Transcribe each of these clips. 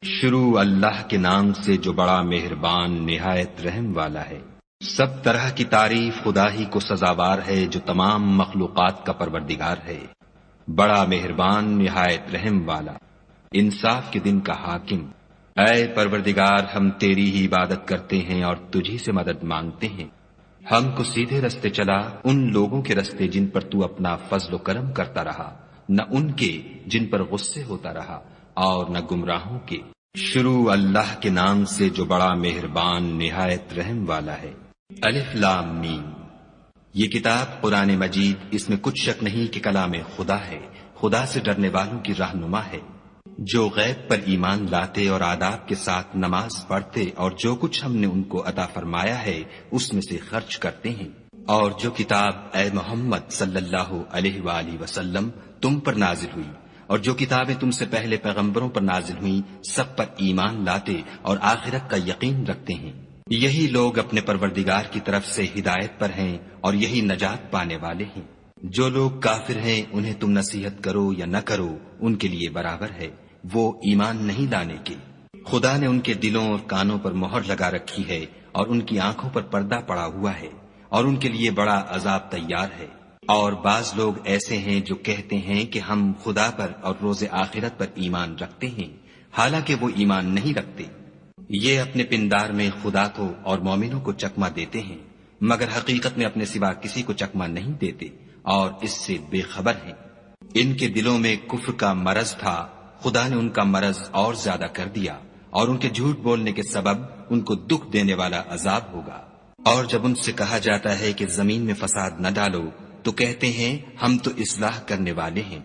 شروع اللہ کے نام سے جو بڑا مہربان نہایت رحم والا ہے۔ سب طرح کی تعریف خدا ہی کو سزاوار ہے جو تمام مخلوقات کا پروردگار ہے، بڑا مہربان نہایت رحم والا، انصاف کے دن کا حاکم۔ اے پروردگار، ہم تیری ہی عبادت کرتے ہیں اور تجھی سے مدد مانگتے ہیں۔ ہم کو سیدھے رستے چلا، ان لوگوں کے رستے جن پر تو اپنا فضل و کرم کرتا رہا، نہ ان کے جن پر غصے ہوتا رہا، اور نہ گمراہوں کے۔ شروع اللہ کے نام سے جو بڑا مہربان نہایت رحم والا ہے۔ الف لام میم۔ یہ کتاب قرآن مجید، اس میں کچھ شک نہیں کہ کلام خدا ہے، خدا سے ڈرنے والوں کی رہنما ہے، جو غیب پر ایمان لاتے اور آداب کے ساتھ نماز پڑھتے اور جو کچھ ہم نے ان کو عطا فرمایا ہے اس میں سے خرچ کرتے ہیں، اور جو کتاب اے محمد صلی اللہ علیہ وآلہ وسلم تم پر نازل ہوئی اور جو کتابیں تم سے پہلے پیغمبروں پر نازل ہوئیں سب پر ایمان لاتے اور آخرت کا یقین رکھتے ہیں، یہی لوگ اپنے پروردگار کی طرف سے ہدایت پر ہیں اور یہی نجات پانے والے ہیں۔ جو لوگ کافر ہیں انہیں تم نصیحت کرو یا نہ کرو ان کے لیے برابر ہے، وہ ایمان نہیں لانے کے۔ خدا نے ان کے دلوں اور کانوں پر مہر لگا رکھی ہے اور ان کی آنکھوں پر پردہ پڑا ہوا ہے اور ان کے لیے بڑا عذاب تیار ہے۔ اور بعض لوگ ایسے ہیں جو کہتے ہیں کہ ہم خدا پر اور روز آخرت پر ایمان رکھتے ہیں، حالانکہ وہ ایمان نہیں رکھتے۔ یہ اپنے پندار میں خدا کو اور مومنوں کو چکمہ دیتے ہیں، مگر حقیقت میں اپنے سوا کسی کو چکمہ نہیں دیتے اور اس سے بے خبر ہیں۔ ان کے دلوں میں کفر کا مرض تھا، خدا نے ان کا مرض اور زیادہ کر دیا اور ان کے جھوٹ بولنے کے سبب ان کو دکھ دینے والا عذاب ہوگا۔ اور جب ان سے کہا جاتا ہے کہ زمین میں فساد نہ ڈالو تو کہتے ہیں ہم تو اصلاح کرنے والے ہیں،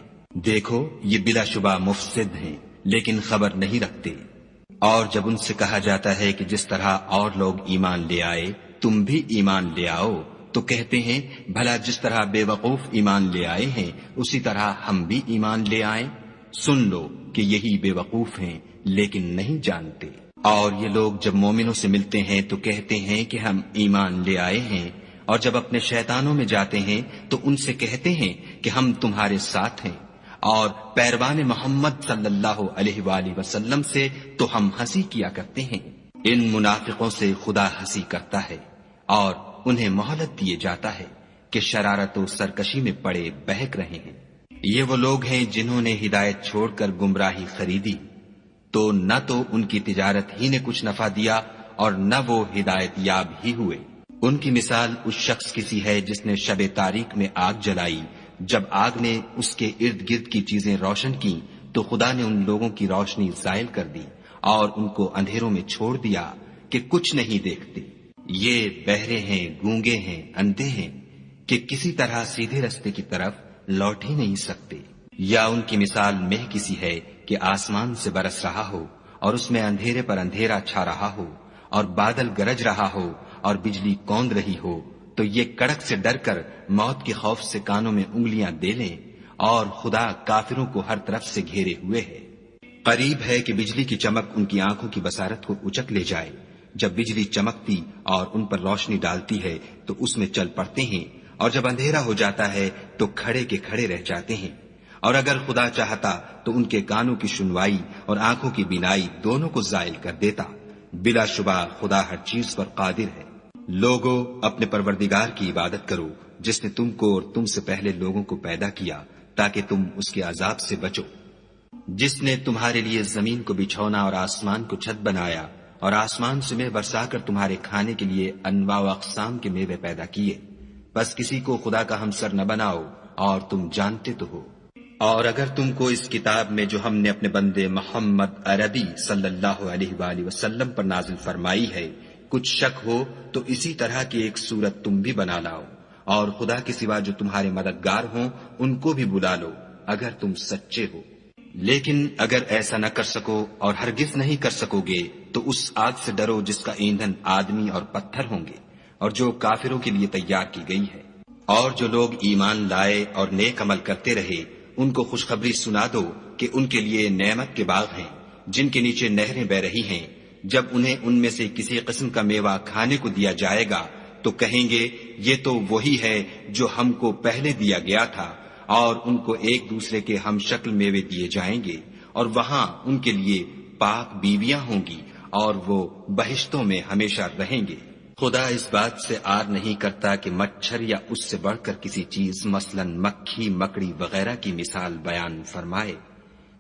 دیکھو یہ بلا شبہ مفسد ہیں لیکن خبر نہیں رکھتے۔ اور جب ان سے کہا جاتا ہے کہ جس طرح اور لوگ ایمان لے آئے تم بھی ایمان لے آؤ تو کہتے ہیں بھلا جس طرح بے وقوف ایمان لے آئے ہیں اسی طرح ہم بھی ایمان لے آئیں۔ سن لو کہ یہی بے وقوف ہیں لیکن نہیں جانتے۔ اور یہ لوگ جب مومنوں سے ملتے ہیں تو کہتے ہیں کہ ہم ایمان لے آئے ہیں، اور جب اپنے شیطانوں میں جاتے ہیں تو ان سے کہتے ہیں کہ ہم تمہارے ساتھ ہیں، اور پیروان محمد صلی اللہ علیہ وآلہ وسلم سے تو ہم ہنسی کیا کرتے ہیں۔ ان منافقوں سے خدا ہنسی کرتا ہے اور انہیں مہلت دیے جاتا ہے کہ شرارت و سرکشی میں پڑے بہک رہے ہیں۔ یہ وہ لوگ ہیں جنہوں نے ہدایت چھوڑ کر گمراہی خریدی، تو نہ تو ان کی تجارت ہی نے کچھ نفع دیا اور نہ وہ ہدایت یاب ہی ہوئے۔ ان کی مثال اس شخص کی سی ہے جس نے شب تاریک میں آگ جلائی، جب آگ نے اس کے ارد گرد کی چیزیں روشن کی تو خدا نے ان لوگوں کی روشنی زائل کر دی اور ان کو اندھیروں میں چھوڑ دیا کہ کچھ نہیں دیکھتے۔ یہ بہرے ہیں، گونگے ہیں، اندھے ہیں کہ کسی طرح سیدھے رستے کی طرف لوٹ ہی نہیں سکتے۔ یا ان کی مثال مہ کسی ہے کہ آسمان سے برس رہا ہو اور اس میں اندھیرے پر اندھیرا چھا رہا ہو اور بادل گرج رہا ہو اور بجلی کوند رہی ہو تو یہ کڑک سے ڈر کر موت کے خوف سے کانوں میں انگلیاں دے لیں، اور خدا کافروں کو ہر طرف سے گھیرے ہوئے ہے۔ قریب ہے کہ بجلی کی چمک ان کی آنکھوں کی بصارت کو اچک لے جائے۔ جب بجلی چمکتی اور ان پر روشنی ڈالتی ہے تو اس میں چل پڑتے ہیں، اور جب اندھیرا ہو جاتا ہے تو کھڑے کے کھڑے رہ جاتے ہیں۔ اور اگر خدا چاہتا تو ان کے کانوں کی سنوائی اور آنکھوں کی بینائی دونوں کو زائل کر دیتا۔ بلا شبہ خدا ہر چیز پر قادر ہے۔ لوگو اپنے پروردگار کی عبادت کرو جس نے تم کو اور تم سے پہلے لوگوں کو پیدا کیا تاکہ تم اس کے عذاب سے بچو، جس نے تمہارے لیے زمین کو بچھونا اور آسمان کو چھت بنایا اور آسمان سے میوے برسا کر تمہارے کھانے کے لیے انواع و اقسام کے میوے پیدا کیے، بس کسی کو خدا کا ہمسر نہ بناؤ اور تم جانتے تو ہو۔ اور اگر تم کو اس کتاب میں جو ہم نے اپنے بندے محمد عربی صلی اللہ علیہ وآلہ وسلم پر نازل فرمائی ہے کچھ شک ہو تو اسی طرح کی ایک صورت تم بھی بنا لاؤ، اور خدا کے سوا جو تمہارے مددگار ہوں ان کو بھی بلا لو اگر تم سچے ہو۔ لیکن اگر ایسا نہ کر سکو اور ہرگز نہیں کر سکو گے تو اس آگ سے ڈرو جس کا ایندھن آدمی اور پتھر ہوں گے اور جو کافروں کے لیے تیار کی گئی ہے۔ اور جو لوگ ایمان لائے اور نیک عمل کرتے رہے ان کو خوشخبری سنا دو کہ ان کے لیے نعمت کے باغ ہیں جن کے نیچے نہریں بہ رہی ہیں، جب انہیں ان میں سے کسی قسم کا میوہ کھانے کو دیا جائے گا تو کہیں گے یہ تو وہی ہے جو ہم کو پہلے دیا گیا تھا، اور ان کو ایک دوسرے کے ہم شکل میوے دیے جائیں گے اور وہاں ان کے لیے پاک بیویاں ہوں گی اور وہ بہشتوں میں ہمیشہ رہیں گے۔ خدا اس بات سے آر نہیں کرتا کہ مچھر یا اس سے بڑھ کر کسی چیز مثلا مکھی، مکڑی وغیرہ کی مثال بیان فرمائے۔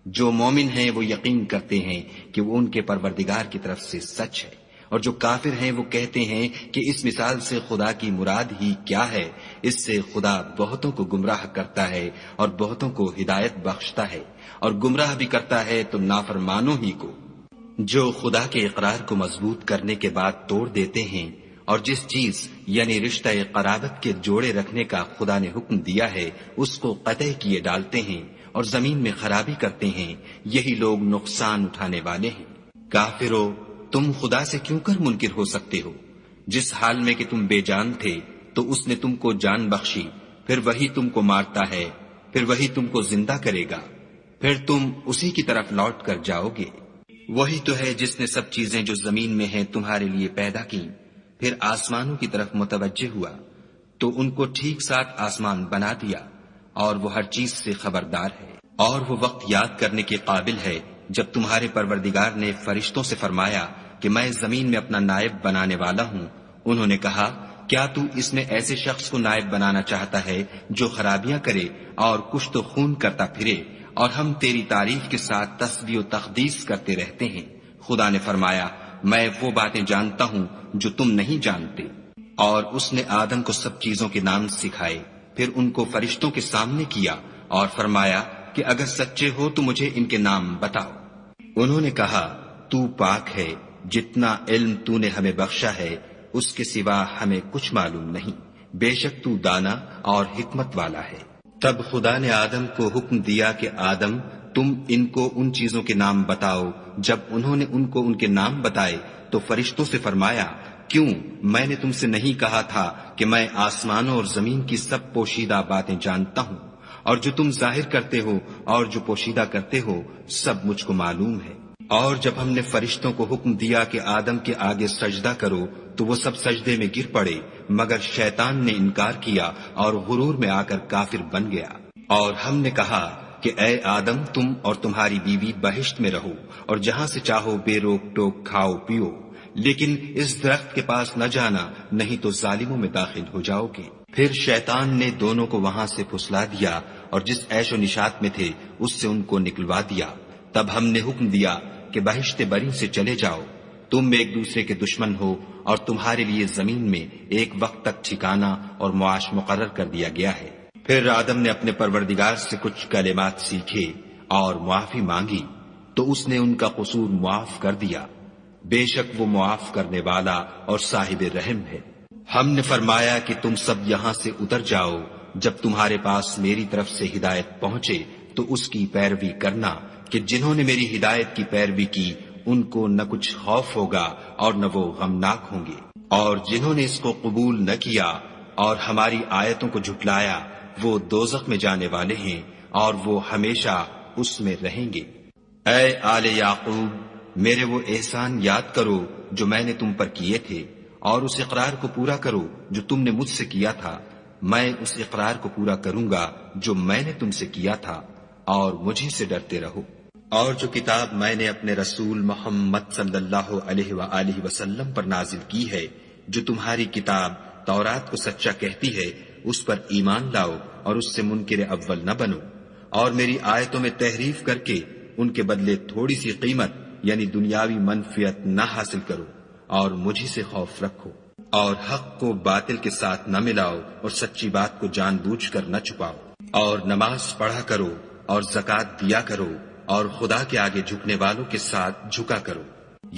جو مومن ہیں وہ یقین کرتے ہیں کہ وہ ان کے پروردگار کی طرف سے سچ ہے، اور جو کافر ہیں وہ کہتے ہیں کہ اس مثال سے خدا کی مراد ہی کیا ہے۔ اس سے خدا بہتوں کو گمراہ کرتا ہے اور بہتوں کو ہدایت بخشتا ہے، اور گمراہ بھی کرتا ہے تو نافرمانوں ہی کو۔ جو خدا کے اقرار کو مضبوط کرنے کے بعد توڑ دیتے ہیں، اور جس چیز یعنی رشتہ قرابت کے جوڑے رکھنے کا خدا نے حکم دیا ہے اس کو قطع کیے ڈالتے ہیں اور زمین میں خرابی کرتے ہیں، یہی لوگ نقصان اٹھانے والے ہیں۔ کافرو، تم خدا سے کیوں کر منکر ہو سکتے ہو؟ جس حال میں کہ تم بے جان تھے تو اس نے تم کو جان بخشی، پھر وہی تم کو مارتا ہے، پھر وہی تم کو زندہ کرے گا، پھر تم اسی کی طرف لوٹ کر جاؤ گے۔ وہی تو ہے جس نے سب چیزیں جو زمین میں ہیں تمہارے لیے پیدا کی، پھر آسمانوں کی طرف متوجہ ہوا تو ان کو ٹھیک ساتھ آسمان بنا دیا، اور وہ ہر چیز سے خبردار ہے۔ اور وہ وقت یاد کرنے کے قابل ہے جب تمہارے پروردگار نے فرشتوں سے فرمایا کہ میں زمین میں اپنا نائب بنانے والا ہوں۔ انہوں نے کہا، کیا تو اس میں ایسے شخص کو نائب بنانا چاہتا ہے جو خرابیاں کرے اور کشت و خون کرتا پھرے، اور ہم تیری تعریف کے ساتھ تسبیح و تقدیس کرتے رہتے ہیں؟ خدا نے فرمایا، میں وہ باتیں جانتا ہوں جو تم نہیں جانتے۔ اور اس نے آدم کو سب چیزوں کے نام سکھائے، پھر ان کو فرشتوں کے سامنے کیا اور فرمایا کہ اگر سچے ہو تو مجھے ان کے نام بتاؤ۔ انہوں نے کہا، تو پاک ہے، جتنا علم تو نے ہمیں بخشا ہے اس کے سوا ہمیں کچھ معلوم نہیں، بے شک تو دانا اور حکمت والا ہے۔ تب خدا نے آدم کو حکم دیا کہ آدم، تم ان کو ان چیزوں کے نام بتاؤ۔ جب انہوں نے ان کو ان کے نام بتائے تو فرشتوں سے فرمایا، کیوں میں نے تم سے نہیں کہا تھا کہ میں آسمانوں اور زمین کی سب پوشیدہ باتیں جانتا ہوں، اور جو تم ظاہر کرتے ہو اور جو پوشیدہ کرتے ہو سب مجھ کو معلوم ہے۔ اور جب ہم نے فرشتوں کو حکم دیا کہ آدم کے آگے سجدہ کرو تو وہ سب سجدے میں گر پڑے، مگر شیطان نے انکار کیا اور غرور میں آ کر کافر بن گیا۔ اور ہم نے کہا کہ اے آدم، تم اور تمہاری بیوی بہشت میں رہو اور جہاں سے چاہو بے روک ٹوک کھاؤ پیو، لیکن اس درخت کے پاس نہ جانا، نہیں تو ظالموں میں داخل ہو جاؤ گے۔ پھر شیطان نے دونوں کو وہاں سے پھسلا دیا اور جس عیش و نشاط میں تھے اس سے ان کو نکلوا دیا۔ تب ہم نے حکم دیا کہ بہشت بری سے چلے جاؤ، تم ایک دوسرے کے دشمن ہو اور تمہارے لیے زمین میں ایک وقت تک ٹھکانہ اور معاش مقرر کر دیا گیا ہے۔ پھر آدم نے اپنے پروردگار سے کچھ کلمات سیکھے اور معافی مانگی تو اس نے ان کا قصور معاف کر دیا، بے شک وہ معاف کرنے والا اور صاحب رحم ہے۔ ہم نے فرمایا کہ تم سب یہاں سے اتر جاؤ، جب تمہارے پاس میری طرف سے ہدایت پہنچے تو اس کی پیروی کرنا، کہ جنہوں نے میری ہدایت کی پیروی کی ان کو نہ کچھ خوف ہوگا اور نہ وہ غمناک ہوں گے، اور جنہوں نے اس کو قبول نہ کیا اور ہماری آیتوں کو جھٹلایا وہ دوزخ میں جانے والے ہیں اور وہ ہمیشہ اس میں رہیں گے۔ اے آل یعقوب، میرے وہ احسان یاد کرو جو میں نے تم پر کیے تھے، اور اس اقرار کو پورا کرو جو تم نے مجھ سے کیا تھا۔ میں اس اقرار کو پورا کروں گا جو میں نے تم سے کیا تھا، اور مجھے سے ڈرتے رہو۔ اور جو کتاب میں نے اپنے رسول محمد صلی اللہ علیہ وآلہ وسلم پر نازل کی ہے، جو تمہاری کتاب تورات کو سچا کہتی ہے، اس پر ایمان لاؤ اور اس سے منکر اول نہ بنو، اور میری آیتوں میں تحریف کر کے ان کے بدلے تھوڑی سی قیمت یعنی دنیاوی منفعت نہ حاصل کرو، اور مجھے سے خوف رکھو، اور حق کو باطل کے ساتھ نہ ملاؤ اور سچی بات کو جان بوجھ کر نہ چھپاؤ، اور نماز پڑھا کرو اور زکوٰۃ دیا کرو، اور خدا کے آگے جھکنے والوں کے ساتھ جھکا کرو۔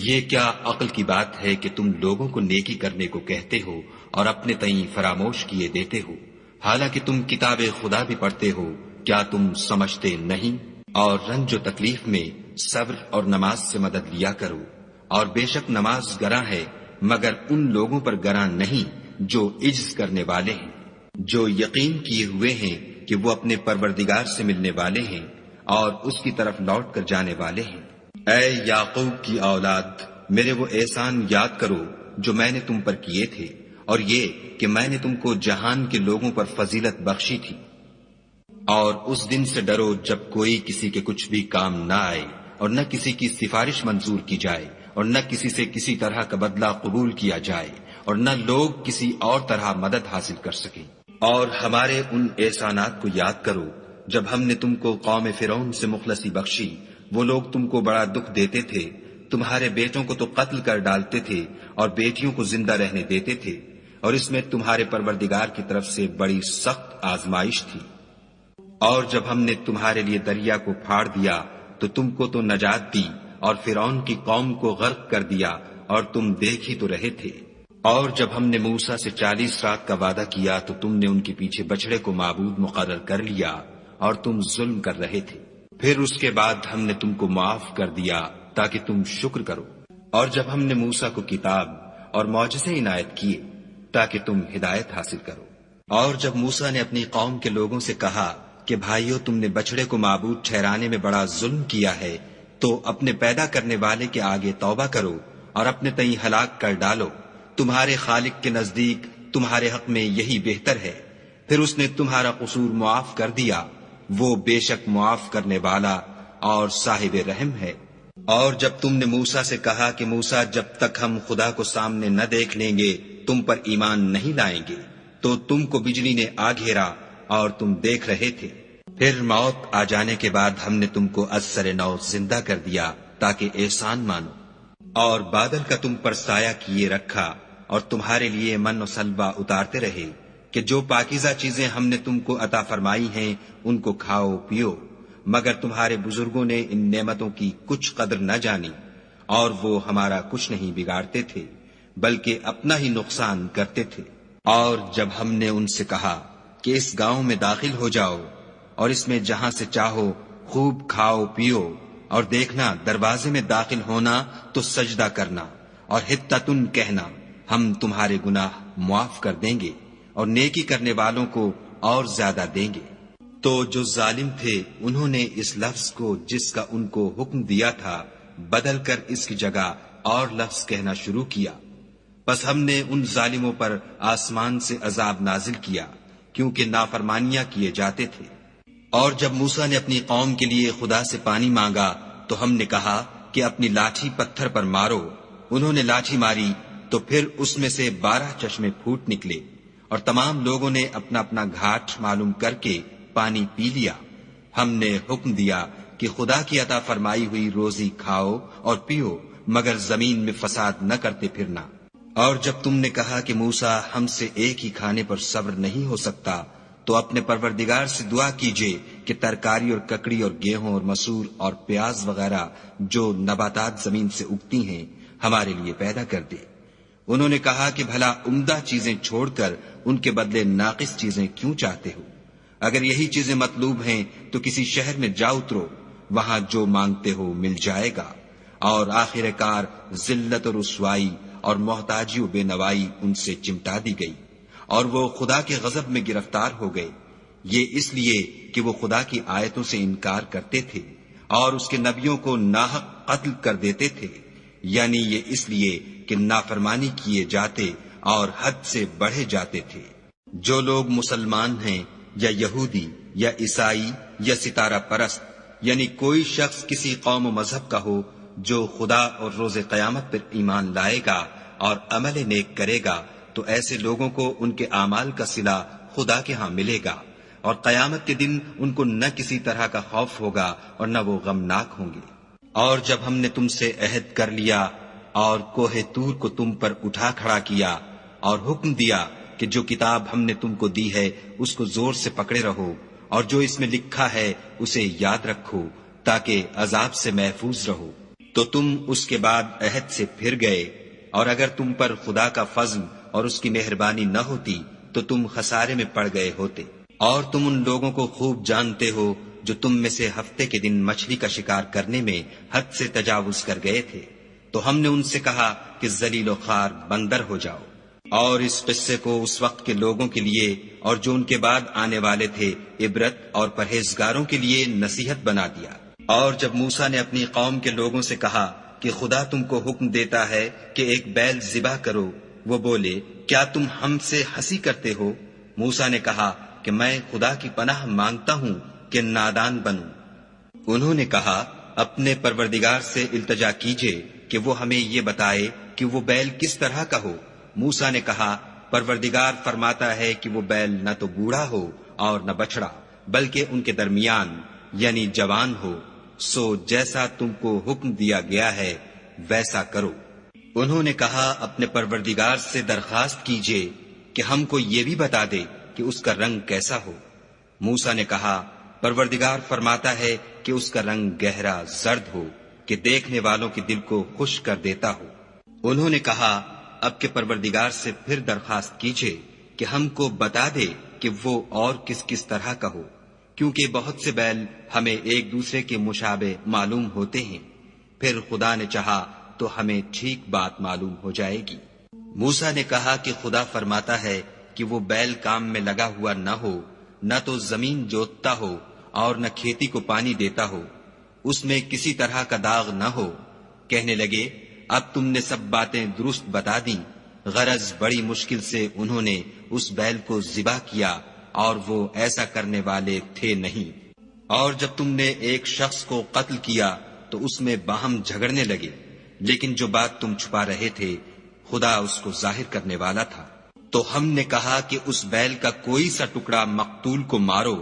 یہ کیا عقل کی بات ہے کہ تم لوگوں کو نیکی کرنے کو کہتے ہو اور اپنے تئیں فراموش کیے دیتے ہو، حالانکہ تم کتاب خدا بھی پڑھتے ہو، کیا تم سمجھتے نہیں؟ اور رنج و تکلیف میں صبر اور نماز سے مدد لیا کرو، اور بے شک نماز گراں ہے مگر ان لوگوں پر گراں نہیں جو عجز کرنے والے ہیں، جو یقین کیے ہوئے ہیں کہ وہ اپنے پروردگار سے ملنے والے ہیں اور اس کی طرف لوٹ کر جانے والے ہیں۔ اے یعقوب کی اولاد، میرے وہ احسان یاد کرو جو میں نے تم پر کیے تھے، اور یہ کہ میں نے تم کو جہان کے لوگوں پر فضیلت بخشی تھی۔ اور اس دن سے ڈرو جب کوئی کسی کے کچھ بھی کام نہ آئے، اور نہ کسی کی سفارش منظور کی جائے، اور نہ کسی سے کسی طرح کا بدلہ قبول کیا جائے، اور نہ لوگ کسی اور طرح مدد حاصل کر سکیں۔ اور ہمارے ان احسانات کو یاد کرو جب ہم نے تم کو قوم فرعون سے مخلصی بخشی۔ وہ لوگ تم کو بڑا دکھ دیتے تھے، تمہارے بیٹوں کو تو قتل کر ڈالتے تھے اور بیٹیوں کو زندہ رہنے دیتے تھے، اور اس میں تمہارے پروردگار کی طرف سے بڑی سخت آزمائش تھی۔ اور جب ہم نے تمہارے لیے دریا کو پھاڑ دیا تو تم کو تو نجات دی، اور فرعون کی قوم کو غرق کر دیا، اور تم دیکھ ہی تو رہے تھے۔ اور جب ہم نے موسیٰ سے 40 رات کا وعدہ کیا تو تم نے ان کے پیچھے بچڑے کو معبود مقرر کر لیا، اور تم ظلم کر رہے تھے۔ پھر اس کے بعد ہم نے تم کو معاف کر دیا تاکہ تم شکر کرو۔ اور جب ہم نے موسیٰ کو کتاب اور معجزے عنایت کیے تاکہ تم ہدایت حاصل کرو۔ اور جب موسیٰ نے اپنی قوم کے لوگوں سے کہا کہ بھائیو، تم نے بچڑے کو معبود ٹھہرانے میں بڑا ظلم کیا ہے، تو اپنے پیدا کرنے والے کے آگے توبہ کرو اور اپنے تئیں ہلاک کر ڈالو، تمہارے خالق کے نزدیک تمہارے حق میں یہی بہتر ہے۔ پھر اس نے تمہارا قصور معاف کر دیا، وہ بے شک معاف کرنے والا اور صاحب رحم ہے۔ اور جب تم نے موسیٰ سے کہا کہ موسیٰ، جب تک ہم خدا کو سامنے نہ دیکھ لیں گے تم پر ایمان نہیں لائیں گے، تو تم کو بجلی نے آ گھیرا اور تم دیکھ رہے تھے۔ پھر موت آ جانے کے بعد ہم نے تم کو از سر نو زندہ کر دیا تاکہ احسان مانو، اور بادل کا تم پر سایہ کیے رکھا، اور تمہارے لیے من و سلوہ اتارتے رہے کہ جو پاکیزہ چیزیں ہم نے تم کو عطا فرمائی ہیں ان کو کھاؤ پیو، مگر تمہارے بزرگوں نے ان نعمتوں کی کچھ قدر نہ جانی، اور وہ ہمارا کچھ نہیں بگاڑتے تھے بلکہ اپنا ہی نقصان کرتے تھے۔ اور جب ہم نے ان سے کہا کہ اس گاؤں میں داخل ہو جاؤ اور اس میں جہاں سے چاہو خوب کھاؤ پیو، اور دیکھنا دروازے میں داخل ہونا تو سجدہ کرنا اور حطتن کہنا، ہم تمہارے گناہ معاف کر دیں گے اور نیکی کرنے والوں کو اور زیادہ دیں گے۔ تو جو ظالم تھے انہوں نے اس لفظ کو جس کا ان کو حکم دیا تھا بدل کر اس کی جگہ اور لفظ کہنا شروع کیا، پس ہم نے ان ظالموں پر آسمان سے عذاب نازل کیا کیونکہ نافرمانیاں کیے جاتے تھے۔ اور جب موسیٰ نے اپنی قوم کے لیے خدا سے پانی مانگا تو ہم نے کہا کہ اپنی لاٹھی پتھر پر مارو۔ انہوں نے لاٹھی ماری تو پھر اس میں سے 12 چشمے پھوٹ نکلے، اور تمام لوگوں نے اپنا اپنا گھاٹ معلوم کر کے پانی پی لیا۔ ہم نے حکم دیا کہ خدا کی عطا فرمائی ہوئی روزی کھاؤ اور پیو، مگر زمین میں فساد نہ کرتے پھرنا۔ اور جب تم نے کہا کہ موسیٰ، ہم سے ایک ہی کھانے پر صبر نہیں ہو سکتا، تو اپنے پروردگار سے دعا کیجئے کہ ترکاری اور ککڑی اور گیہوں اور مسور اور پیاز وغیرہ جو نباتات زمین سے اگتی ہیں ہمارے لیے پیدا کر دے۔ انہوں نے کہا کہ بھلا عمدہ چیزیں چھوڑ کر ان کے بدلے ناقص چیزیں کیوں چاہتے ہو؟ اگر یہی چیزیں مطلوب ہیں تو کسی شہر میں جا اترو، وہاں جو مانگتے ہو مل جائے گا۔ اور آخر کار ذلت و رسوائی اور محتاجی و بے نوائی ان سے چمٹا دی گئی، اور وہ خدا کے غضب میں گرفتار ہو گئے، یہ اس لیے کہ وہ خدا کی آیتوں سے انکار کرتے تھے اور اس کے نبیوں کو ناحق قتل کر دیتے تھے، یعنی یہ اس لیے کہ نافرمانی کیے جاتے اور حد سے بڑھے جاتے تھے۔ جو لوگ مسلمان ہیں یا یہودی یا عیسائی یا ستارہ پرست، یعنی کوئی شخص کسی قوم و مذہب کا ہو، جو خدا اور روز قیامت پر ایمان لائے گا اور عمل نیک کرے گا، تو ایسے لوگوں کو ان کے اعمال کا صلہ خدا کے ہاں ملے گا، اور قیامت کے دن ان کو نہ کسی طرح کا خوف ہوگا اور نہ وہ غمناک ہوں گے۔ اور جب ہم نے تم سے عہد کر لیا اور کوہ طور کو تم پر اٹھا کھڑا کیا اور حکم دیا کہ جو کتاب ہم نے تم کو دی ہے اس کو زور سے پکڑے رہو، اور جو اس میں لکھا ہے اسے یاد رکھو تاکہ عذاب سے محفوظ رہو، تو تم اس کے بعد عہد سے پھر گئے، اور اگر تم پر خدا کا فضل اور اس کی مہربانی نہ ہوتی تو تم خسارے میں پڑ گئے ہوتے۔ اور تم ان لوگوں کو خوب جانتے ہو جو تم میں سے ہفتے کے دن مچھلی کا شکار کرنے میں حد سے تجاوز کر گئے تھے، تو ہم نے ان سے کہا کہ ذلیل و خوار بندر ہو جاؤ، اور اس قصے کو اس وقت کے لوگوں کے لیے اور جو ان کے بعد آنے والے تھے عبرت اور پرہیزگاروں کے لیے نصیحت بنا دیا۔ اور جب موسیٰ نے اپنی قوم کے لوگوں سے کہا کہ خدا تم کو حکم دیتا ہے کہ ایک بیل ذبح کرو، وہ بولے، کیا تم ہم سے ہنسی کرتے ہو؟ موسیٰ نے کہا کہ میں خدا کی پناہ مانگتا ہوں کہ نادان بنوں۔ انہوں نے کہا اپنے پروردگار سے التجا کیجئے کہ وہ ہمیں یہ بتائے کہ وہ بیل کس طرح کا ہو۔ موسیٰ نے کہا، پروردگار فرماتا ہے کہ وہ بیل نہ تو بوڑھا ہو اور نہ بچڑا، بلکہ ان کے درمیان یعنی جوان ہو، سو جیسا تم کو حکم دیا گیا ہے ویسا کرو۔ انہوں نے کہا، اپنے پروردگار سے درخواست کیجئے کہ ہم کو یہ بھی بتا دے کہ اس کا رنگ کیسا ہو۔ موسیٰ نے کہا، پروردگار فرماتا ہے کہ اس کا رنگ گہرا زرد ہو کہ دیکھنے والوں کے دل کو خوش کر دیتا ہو۔ انہوں نے کہا، اب کے پروردگار سے پھر درخواست کیجئے کہ ہم کو بتا دے کہ وہ اور کس کس طرح کا ہو، کیونکہ بہت سے بیل ہمیں ایک دوسرے کے مشابہ معلوم ہوتے ہیں، پھر خدا نے چاہا تو ہمیں ٹھیک بات معلوم ہو جائے گی۔ موسیٰ نے کہا کہ خدا فرماتا ہے کہ وہ بیل کام میں لگا ہوا نہ ہو، نہ تو زمین جوتتا ہو اور نہ کھیتی کو پانی دیتا ہو، اس میں کسی طرح کا داغ نہ ہو۔ کہنے لگے، اب تم نے سب باتیں درست بتا دیں۔ غرض بڑی مشکل سے انہوں نے اس بیل کو ذبح کیا اور وہ ایسا کرنے والے تھے نہیں۔ اور جب تم نے ایک شخص کو قتل کیا تو اس میں باہم جھگڑنے لگے، لیکن جو بات تم چھپا رہے تھے خدا اس کو ظاہر کرنے والا تھا۔ تو ہم نے کہا کہ اس بیل کا کوئی سا ٹکڑا مقتول کو مارو،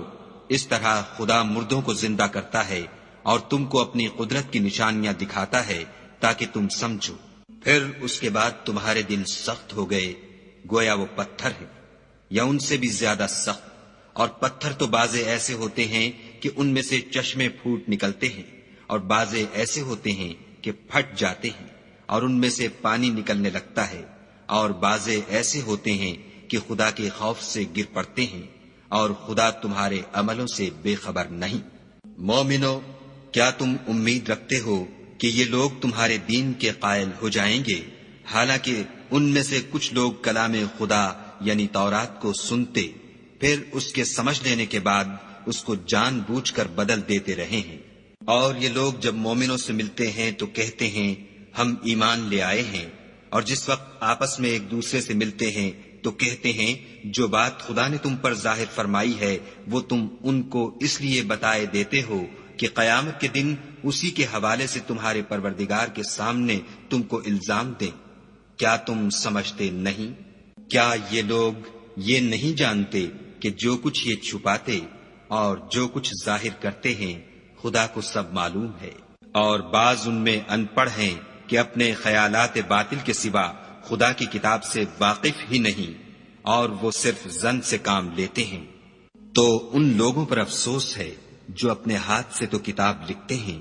اس طرح خدا مردوں کو زندہ کرتا ہے اور تم کو اپنی قدرت کی نشانیاں دکھاتا ہے تاکہ تم سمجھو۔ پھر اس کے بعد تمہارے دل سخت ہو گئے، گویا وہ پتھر ہے یا ان سے بھی زیادہ سخت۔ اور پتھر تو بعضے ایسے ہوتے ہیں کہ ان میں سے چشمے پھوٹ نکلتے ہیں، اور بعضے ایسے ہوتے ہیں کہ پھٹ جاتے ہیں اور ان میں سے پانی نکلنے لگتا ہے، اور بعضے ایسے ہوتے ہیں کہ خدا کے خوف سے گر پڑتے ہیں، اور خدا تمہارے عملوں سے بے خبر نہیں۔ مومنو، کیا تم امید رکھتے ہو کہ یہ لوگ تمہارے دین کے قائل ہو جائیں گے، حالانکہ ان میں سے کچھ لوگ کلام خدا یعنی تورات کو سنتے، پھر اس کے سمجھ لینے کے بعد اس کو جان بوجھ کر بدل دیتے رہے ہیں۔ اور یہ لوگ جب مومنوں سے ملتے ہیں تو کہتے ہیں ہم ایمان لے آئے ہیں، اور جس وقت آپس میں ایک دوسرے سے ملتے ہیں تو کہتے ہیں جو بات خدا نے تم پر ظاہر فرمائی ہے وہ تم ان کو اس لیے بتائے دیتے ہو کہ قیامت کے دن اسی کے حوالے سے تمہارے پروردگار کے سامنے تم کو الزام دیں۔ کیا تم سمجھتے نہیں؟ کیا یہ لوگ یہ نہیں جانتے کہ جو کچھ یہ چھپاتے اور جو کچھ ظاہر کرتے ہیں خدا کو سب معلوم ہے؟ اور بعض ان میں ان پڑھ ہیں کہ اپنے خیالات باطل کے سوا خدا کی کتاب سے واقف ہی نہیں، اور وہ صرف ظن سے کام لیتے ہیں۔ تو ان لوگوں پر افسوس ہے جو اپنے ہاتھ سے تو کتاب لکھتے ہیں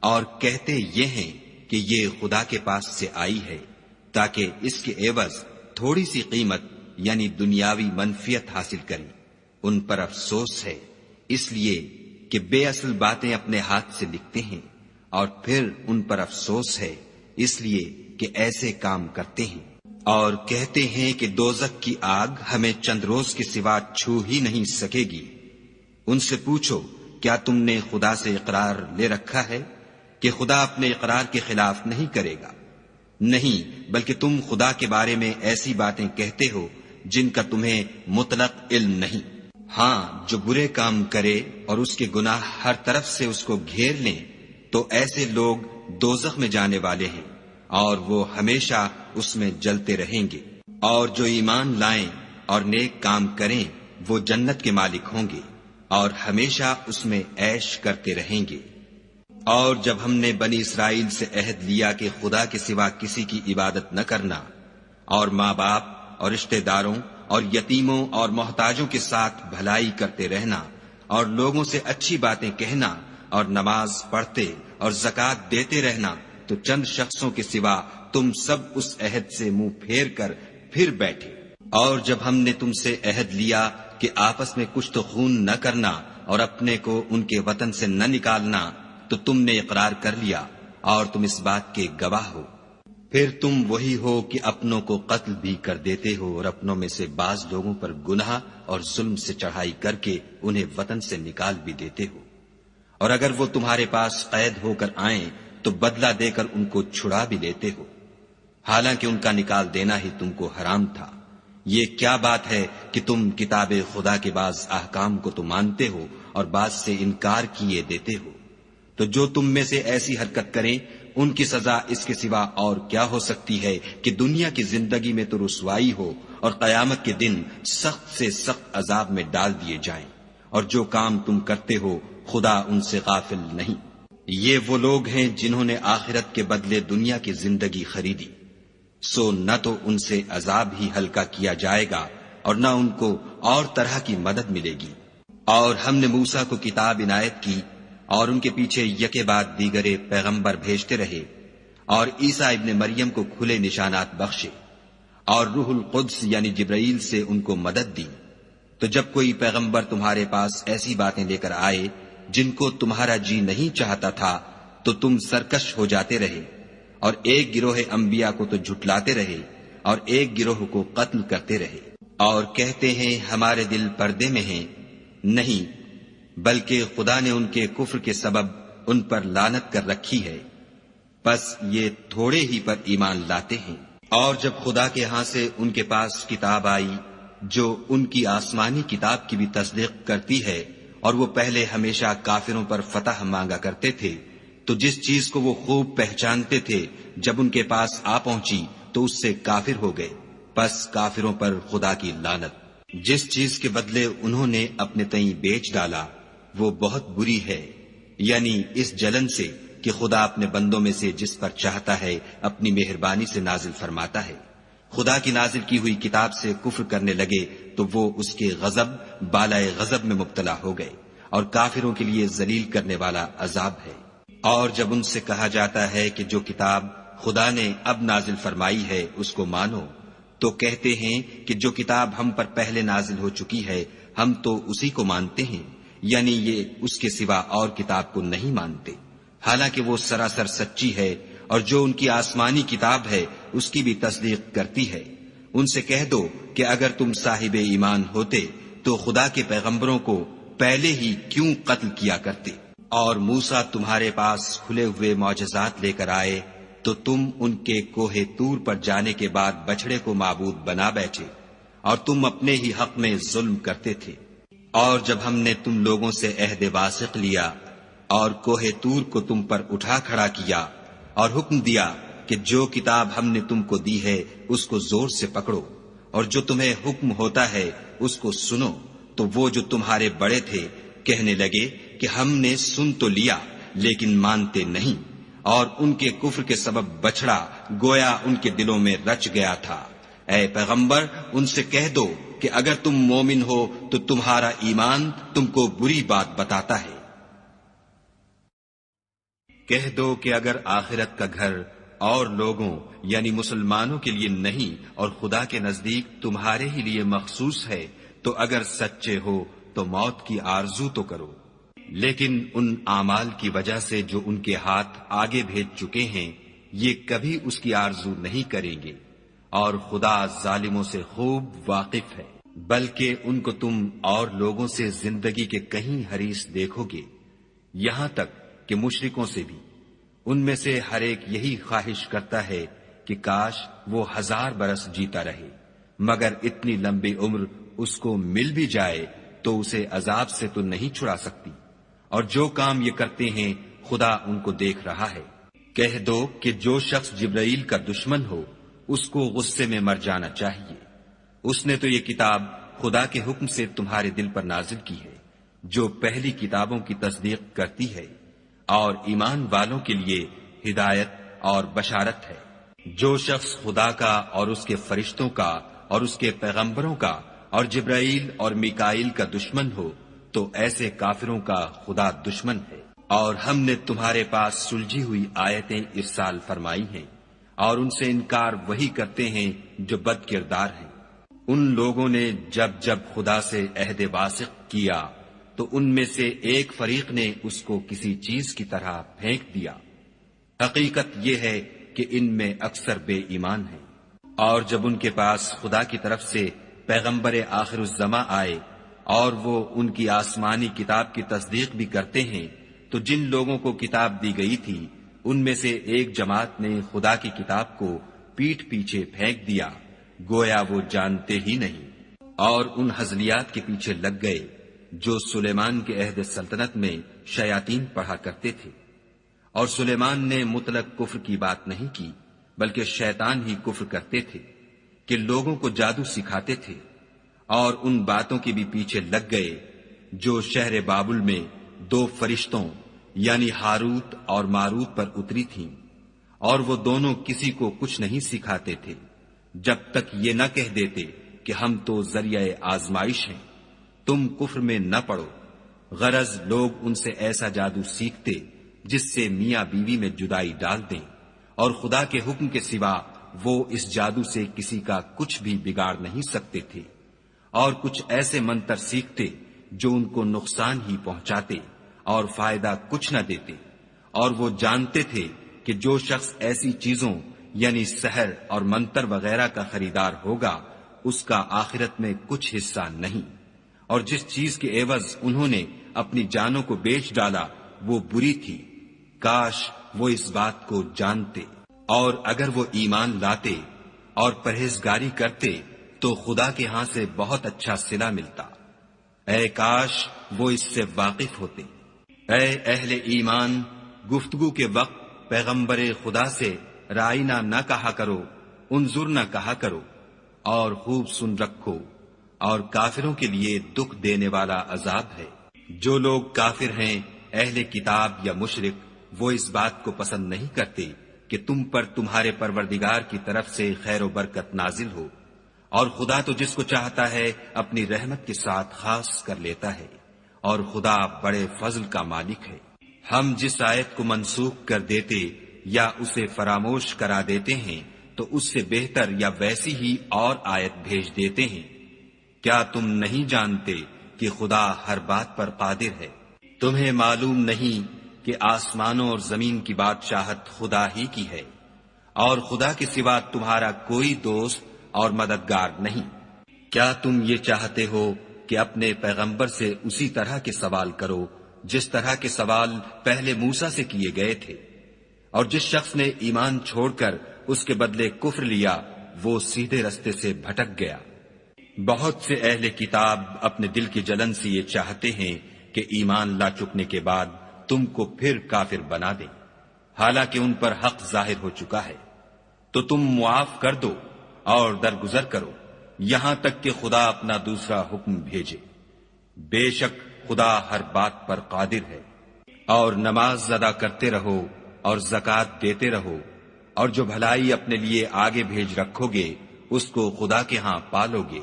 اور کہتے یہ ہیں کہ یہ خدا کے پاس سے آئی ہے، تاکہ اس کے عوض تھوڑی سی قیمت یعنی دنیاوی منفیت حاصل کریں۔ ان پر افسوس ہے اس لیے کہ بے اصل باتیں اپنے ہاتھ سے لکھتے ہیں، اور پھر ان پر افسوس ہے اس لیے کہ ایسے کام کرتے ہیں۔ اور کہتے ہیں کہ دوزخ کی آگ ہمیں چند روز کے سوا چھو ہی نہیں سکے گی۔ ان سے پوچھو کیا تم نے خدا سے اقرار لے رکھا ہے کہ خدا اپنے اقرار کے خلاف نہیں کرے گا؟ نہیں، بلکہ تم خدا کے بارے میں ایسی باتیں کہتے ہو جن کا تمہیں مطلق علم نہیں۔ ہاں، جو برے کام کرے اور اس کے گناہ ہر طرف سے اس کو گھیر لیں تو ایسے لوگ دوزخ میں جانے والے ہیں اور وہ ہمیشہ اس میں جلتے رہیں گے۔ اور جو ایمان لائیں اور نیک کام کریں وہ جنت کے مالک ہوں گے اور ہمیشہ اس میں عیش کرتے رہیں گے۔ اور جب ہم نے بنی اسرائیل سے عہد لیا کہ خدا کے سوا کسی کی عبادت نہ کرنا، اور ماں باپ اور رشتہ داروں اور یتیموں اور محتاجوں کے ساتھ بھلائی کرتے رہنا، اور لوگوں سے اچھی باتیں کہنا، اور نماز پڑھتے اور زکوٰۃ دیتے رہنا، تو چند شخصوں کے سوا تم سب اس عہد سے منہ پھیر کر پھر بیٹھے۔ اور جب ہم نے تم سے عہد لیا کہ آپس میں کچھ تو خون نہ کرنا اور اپنے کو ان کے وطن سے نہ نکالنا، تو تم نے اقرار کر لیا اور تم اس بات کے گواہ ہو۔ پھر تم وہی ہو کہ اپنوں کو قتل بھی کر دیتے ہو اور اپنوں میں سے بعض لوگوں پر گناہ اور ظلم سے چڑھائی کر کے انہیں وطن سے نکال بھی دیتے ہو، اور اگر وہ تمہارے پاس قید ہو کر آئیں تو بدلہ دے کر ان کو چھڑا بھی لیتے ہو، حالانکہ ان کا نکال دینا ہی تم کو حرام تھا۔ یہ کیا بات ہے کہ تم کتاب خدا کے بعض احکام کو تو مانتے ہو اور بعض سے انکار کیے دیتے ہو؟ تو جو تم میں سے ایسی حرکت کریں ان کی سزا اس کے سوا اور کیا ہو سکتی ہے کہ دنیا کی زندگی میں تو رسوائی ہو اور قیامت کے دن سخت سے سخت عذاب میں ڈال دیے جائیں، اور جو کام تم کرتے ہو خدا ان سے غافل نہیں۔ یہ وہ لوگ ہیں جنہوں نے آخرت کے بدلے دنیا کی زندگی خریدی، سو نہ تو ان سے عذاب ہی ہلکا کیا جائے گا اور نہ ان کو اور طرح کی مدد ملے گی۔ اور ہم نے موسیٰ کو کتاب عنایت کی اور ان کے پیچھے یکے بعد دیگرے پیغمبر بھیجتے رہے، اور عیسیٰ ابن مریم کو کھلے نشانات بخشے، اور روح القدس یعنی جبرائیل سے ان کو مدد دی۔ تو جب کوئی پیغمبر تمہارے پاس ایسی باتیں لے کر آئے جن کو تمہارا جی نہیں چاہتا تھا تو تم سرکش ہو جاتے رہے، اور ایک گروہ انبیاء کو تو جھٹلاتے رہے اور ایک گروہ کو قتل کرتے رہے، اور کہتے ہیں ہمارے دل پردے میں ہیں، نہیں بلکہ خدا نے ان کے کفر کے سبب ان پر لعنت کر رکھی ہے، پس یہ تھوڑے ہی پر ایمان لاتے ہیں۔ اور جب خدا کے ہاں سے ان کے پاس کتاب آئی جو ان کی آسمانی کتاب کی بھی تصدیق کرتی ہے، اور وہ پہلے ہمیشہ کافروں پر فتح مانگا کرتے تھے، تو جس چیز کو وہ خوب پہچانتے تھے جب ان کے پاس آ پہنچی تو اس سے کافر ہو گئے، پس کافروں پر خدا کی لعنت۔ جس چیز کے بدلے انہوں نے اپنے تئیں بیچ ڈالا وہ بہت بری ہے، یعنی اس جلن سے کہ خدا اپنے بندوں میں سے جس پر چاہتا ہے اپنی مہربانی سے نازل فرماتا ہے۔ خدا کی نازل کی ہوئی کتاب سے کفر کرنے لگے تو وہ اس کے غضب بالائے غضب میں مبتلا ہو گئے، اور کافروں کے لیے ذلیل کرنے والا عذاب ہے۔ اور جب ان سے کہا جاتا ہے کہ جو کتاب خدا نے اب نازل فرمائی ہے اس کو مانو، تو کہتے ہیں کہ جو کتاب ہم پر پہلے نازل ہو چکی ہے ہم تو اسی کو مانتے ہیں، یعنی یہ اس کے سوا اور کتاب کو نہیں مانتے، حالانکہ وہ سراسر سچی ہے، اور جو ان کی آسمانی کتاب ہے اس کی بھی تصدیق کرتی ہے۔ ان سے کہہ دو کہ اگر تم صاحب ایمان ہوتے تو خدا کے پیغمبروں کو پہلے ہی کیوں قتل کیا کرتے، اور موسیٰ تمہارے پاس کھلے ہوئے معجزات لے کر آئے تو تم ان کے کوہ طور پر جانے کے بعد بچڑے کو معبود بنا بیٹھے، اور تم اپنے ہی حق میں ظلم کرتے تھے۔ اور جب ہم نے تم لوگوں سے عہد واثق لیا اور کوہ طور کو تم پر اٹھا کھڑا کیا اور حکم دیا کہ جو کتاب ہم نے تم کو دی ہے اس کو زور سے پکڑو، اور جو تمہیں حکم ہوتا ہے اس کو سنو، تو وہ جو تمہارے بڑے تھے کہنے لگے کہ ہم نے سن تو لیا لیکن مانتے نہیں، اور ان کے کفر کے سبب بچڑا گویا ان کے دلوں میں رچ گیا تھا۔ اے پیغمبر ان سے کہہ دو کہ اگر تم مومن ہو تو تمہارا ایمان تم کو بری بات بتاتا ہے۔ کہہ دو کہ اگر آخرت کا گھر اور لوگوں یعنی مسلمانوں کے لیے نہیں اور خدا کے نزدیک تمہارے ہی لیے مخصوص ہے تو اگر سچے ہو تو موت کی آرزو تو کرو، لیکن ان اعمال کی وجہ سے جو ان کے ہاتھ آگے بھیج چکے ہیں یہ کبھی اس کی آرزو نہیں کریں گے، اور خدا ظالموں سے خوب واقف ہے۔ بلکہ ان کو تم اور لوگوں سے زندگی کے کہیں حریص دیکھو گے، یہاں تک کہ مشرکوں سے بھی۔ ان میں سے ہر ایک یہی خواہش کرتا ہے کہ کاش وہ 1000 برس جیتا رہے، مگر اتنی لمبی عمر اس کو مل بھی جائے تو اسے عذاب سے تو نہیں چھڑا سکتی، اور جو کام یہ کرتے ہیں خدا ان کو دیکھ رہا ہے۔ کہہ دو کہ جو شخص جبرائیل کا دشمن ہو اس کو غصے میں مر جانا چاہیے، اس نے تو یہ کتاب خدا کے حکم سے تمہارے دل پر نازل کی ہے جو پہلی کتابوں کی تصدیق کرتی ہے، اور ایمان والوں کے لیے ہدایت اور بشارت ہے۔ جو شخص خدا کا اور اس کے فرشتوں کا اور اس کے پیغمبروں کا اور جبرائیل اور میکائیل کا دشمن ہو تو ایسے کافروں کا خدا دشمن ہے۔ اور ہم نے تمہارے پاس سلجھی ہوئی آیتیں ارسال فرمائی ہیں، اور ان سے انکار وہی کرتے ہیں جو بد کردار ہیں۔ ان لوگوں نے جب جب خدا سے عہد واثق کیا تو ان میں سے ایک فریق نے اس کو کسی چیز کی طرح پھینک دیا۔ حقیقت یہ ہے کہ ان میں اکثر بے ایمان ہیں۔ اور جب ان کے پاس خدا کی طرف سے پیغمبر آخر الزماں آئے اور وہ ان کی آسمانی کتاب کی تصدیق بھی کرتے ہیں تو جن لوگوں کو کتاب دی گئی تھی ان میں سے ایک جماعت نے خدا کی کتاب کو پیٹھ پیچھے پھینک دیا گویا وہ جانتے ہی نہیں، اور ان ہزلیات کے پیچھے لگ گئے جو سلیمان کے عہد سلطنت میں شیاطین پڑھا کرتے تھے۔ اور سلیمان نے مطلق کفر کی بات نہیں کی، بلکہ شیطان ہی کفر کرتے تھے کہ لوگوں کو جادو سکھاتے تھے، اور ان باتوں کے بھی پیچھے لگ گئے جو شہر بابل میں 2 فرشتوں یعنی ہاروت اور ماروت پر اتری تھیں، اور وہ دونوں کسی کو کچھ نہیں سکھاتے تھے جب تک یہ نہ کہہ دیتے کہ ہم تو ذریعہ آزمائش ہیں، تم کفر میں نہ پڑو۔ غرض لوگ ان سے ایسا جادو سیکھتے جس سے میاں بیوی میں جدائی ڈال دیں، اور خدا کے حکم کے سوا وہ اس جادو سے کسی کا کچھ بھی بگاڑ نہیں سکتے تھے، اور کچھ ایسے منتر سیکھتے جو ان کو نقصان ہی پہنچاتے اور فائدہ کچھ نہ دیتے، اور وہ جانتے تھے کہ جو شخص ایسی چیزوں یعنی سحر اور منتر وغیرہ کا خریدار ہوگا اس کا آخرت میں کچھ حصہ نہیں، اور جس چیز کے عوض انہوں نے اپنی جانوں کو بیچ ڈالا وہ بری تھی، کاش وہ اس بات کو جانتے، اور اگر وہ ایمان لاتے اور پرہیزگاری کرتے تو خدا کے ہاں سے بہت اچھا صلہ ملتا، اے کاش وہ اس سے واقف ہوتے۔ اے اہل ایمان، گفتگو کے وقت پیغمبر خدا سے رائنا نہ کہا کرو، انظر نہ کہا کرو، اور خوب سن رکھو، اور کافروں کے لیے دکھ دینے والا عذاب ہے۔ جو لوگ کافر ہیں، اہل کتاب یا مشرک، وہ اس بات کو پسند نہیں کرتے کہ تم پر تمہارے پروردگار کی طرف سے خیر و برکت نازل ہو، اور خدا تو جس کو چاہتا ہے اپنی رحمت کے ساتھ خاص کر لیتا ہے، اور خدا بڑے فضل کا مالک ہے۔ ہم جس آیت کو منسوخ کر دیتے یا اسے فراموش کرا دیتے ہیں تو اس سے بہتر یا ویسی ہی اور آیت بھیج دیتے ہیں۔ کیا تم نہیں جانتے کہ خدا ہر بات پر قادر ہے؟ تمہیں معلوم نہیں کہ آسمانوں اور زمین کی بادشاہت خدا ہی کی ہے، اور خدا کے سوا تمہارا کوئی دوست اور مددگار نہیں۔ کیا تم یہ چاہتے ہو کہ اپنے پیغمبر سے اسی طرح کے سوال کرو جس طرح کے سوال پہلے موسیٰ سے کیے گئے تھے؟ اور جس شخص نے ایمان چھوڑ کر اس کے بدلے کفر لیا وہ سیدھے رستے سے بھٹک گیا۔ بہت سے اہل کتاب اپنے دل کی جلن سے یہ چاہتے ہیں کہ ایمان لا چکنے کے بعد تم کو پھر کافر بنا دیں، حالانکہ ان پر حق ظاہر ہو چکا ہے، تو تم معاف کر دو اور درگزر کرو یہاں تک کہ خدا اپنا دوسرا حکم بھیجے۔ بے شک خدا ہر بات پر قادر ہے۔ اور نماز ادا کرتے رہو اور زکوٰۃ دیتے رہو، اور جو بھلائی اپنے لیے آگے بھیج رکھو گے اس کو خدا کے ہاں پالو گے۔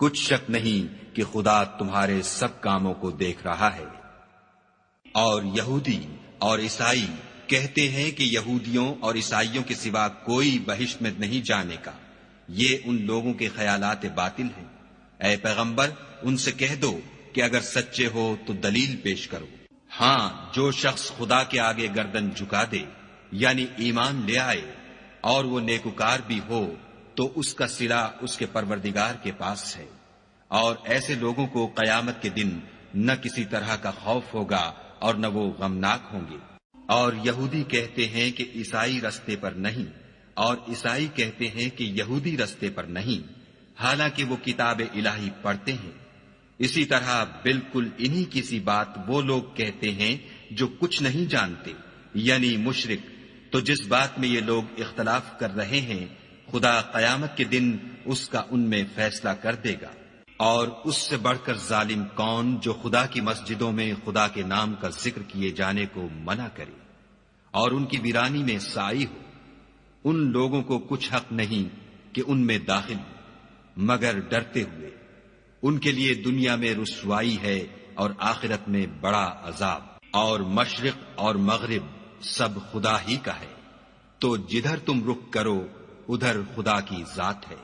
کچھ شک نہیں کہ خدا تمہارے سب کاموں کو دیکھ رہا ہے۔ اور یہودی اور عیسائی کہتے ہیں کہ یہودیوں اور عیسائیوں کے سوا کوئی بہشت میں نہیں جانے کا، یہ ان لوگوں کے خیالات باطل ہیں۔ اے پیغمبر، ان سے کہہ دو کہ اگر سچے ہو تو دلیل پیش کرو۔ ہاں، جو شخص خدا کے آگے گردن جھکا دے یعنی ایمان لے آئے اور وہ نیکوکار بھی ہو تو اس کا صلہ اس کے پروردگار کے پاس ہے، اور ایسے لوگوں کو قیامت کے دن نہ کسی طرح کا خوف ہوگا اور نہ وہ غمناک ہوں گے۔ اور یہودی کہتے ہیں کہ عیسائی رستے پر نہیں، اور عیسائی کہتے ہیں کہ یہودی رستے پر نہیں، حالانکہ وہ کتاب الہی پڑھتے ہیں۔ اسی طرح بالکل انہی کی سی بات وہ لوگ کہتے ہیں جو کچھ نہیں جانتے یعنی مشرک۔ تو جس بات میں یہ لوگ اختلاف کر رہے ہیں خدا قیامت کے دن اس کا ان میں فیصلہ کر دے گا۔ اور اس سے بڑھ کر ظالم کون جو خدا کی مسجدوں میں خدا کے نام کا ذکر کیے جانے کو منع کرے اور ان کی ویرانی میں سائی ہو۔ ان لوگوں کو کچھ حق نہیں کہ ان میں داخل ہو مگر ڈرتے ہوئے۔ ان کے لیے دنیا میں رسوائی ہے اور آخرت میں بڑا عذاب۔ اور مشرق اور مغرب سب خدا ہی کا ہے، تو جدھر تم رخ کرو ادھر خدا کی ذات ہے۔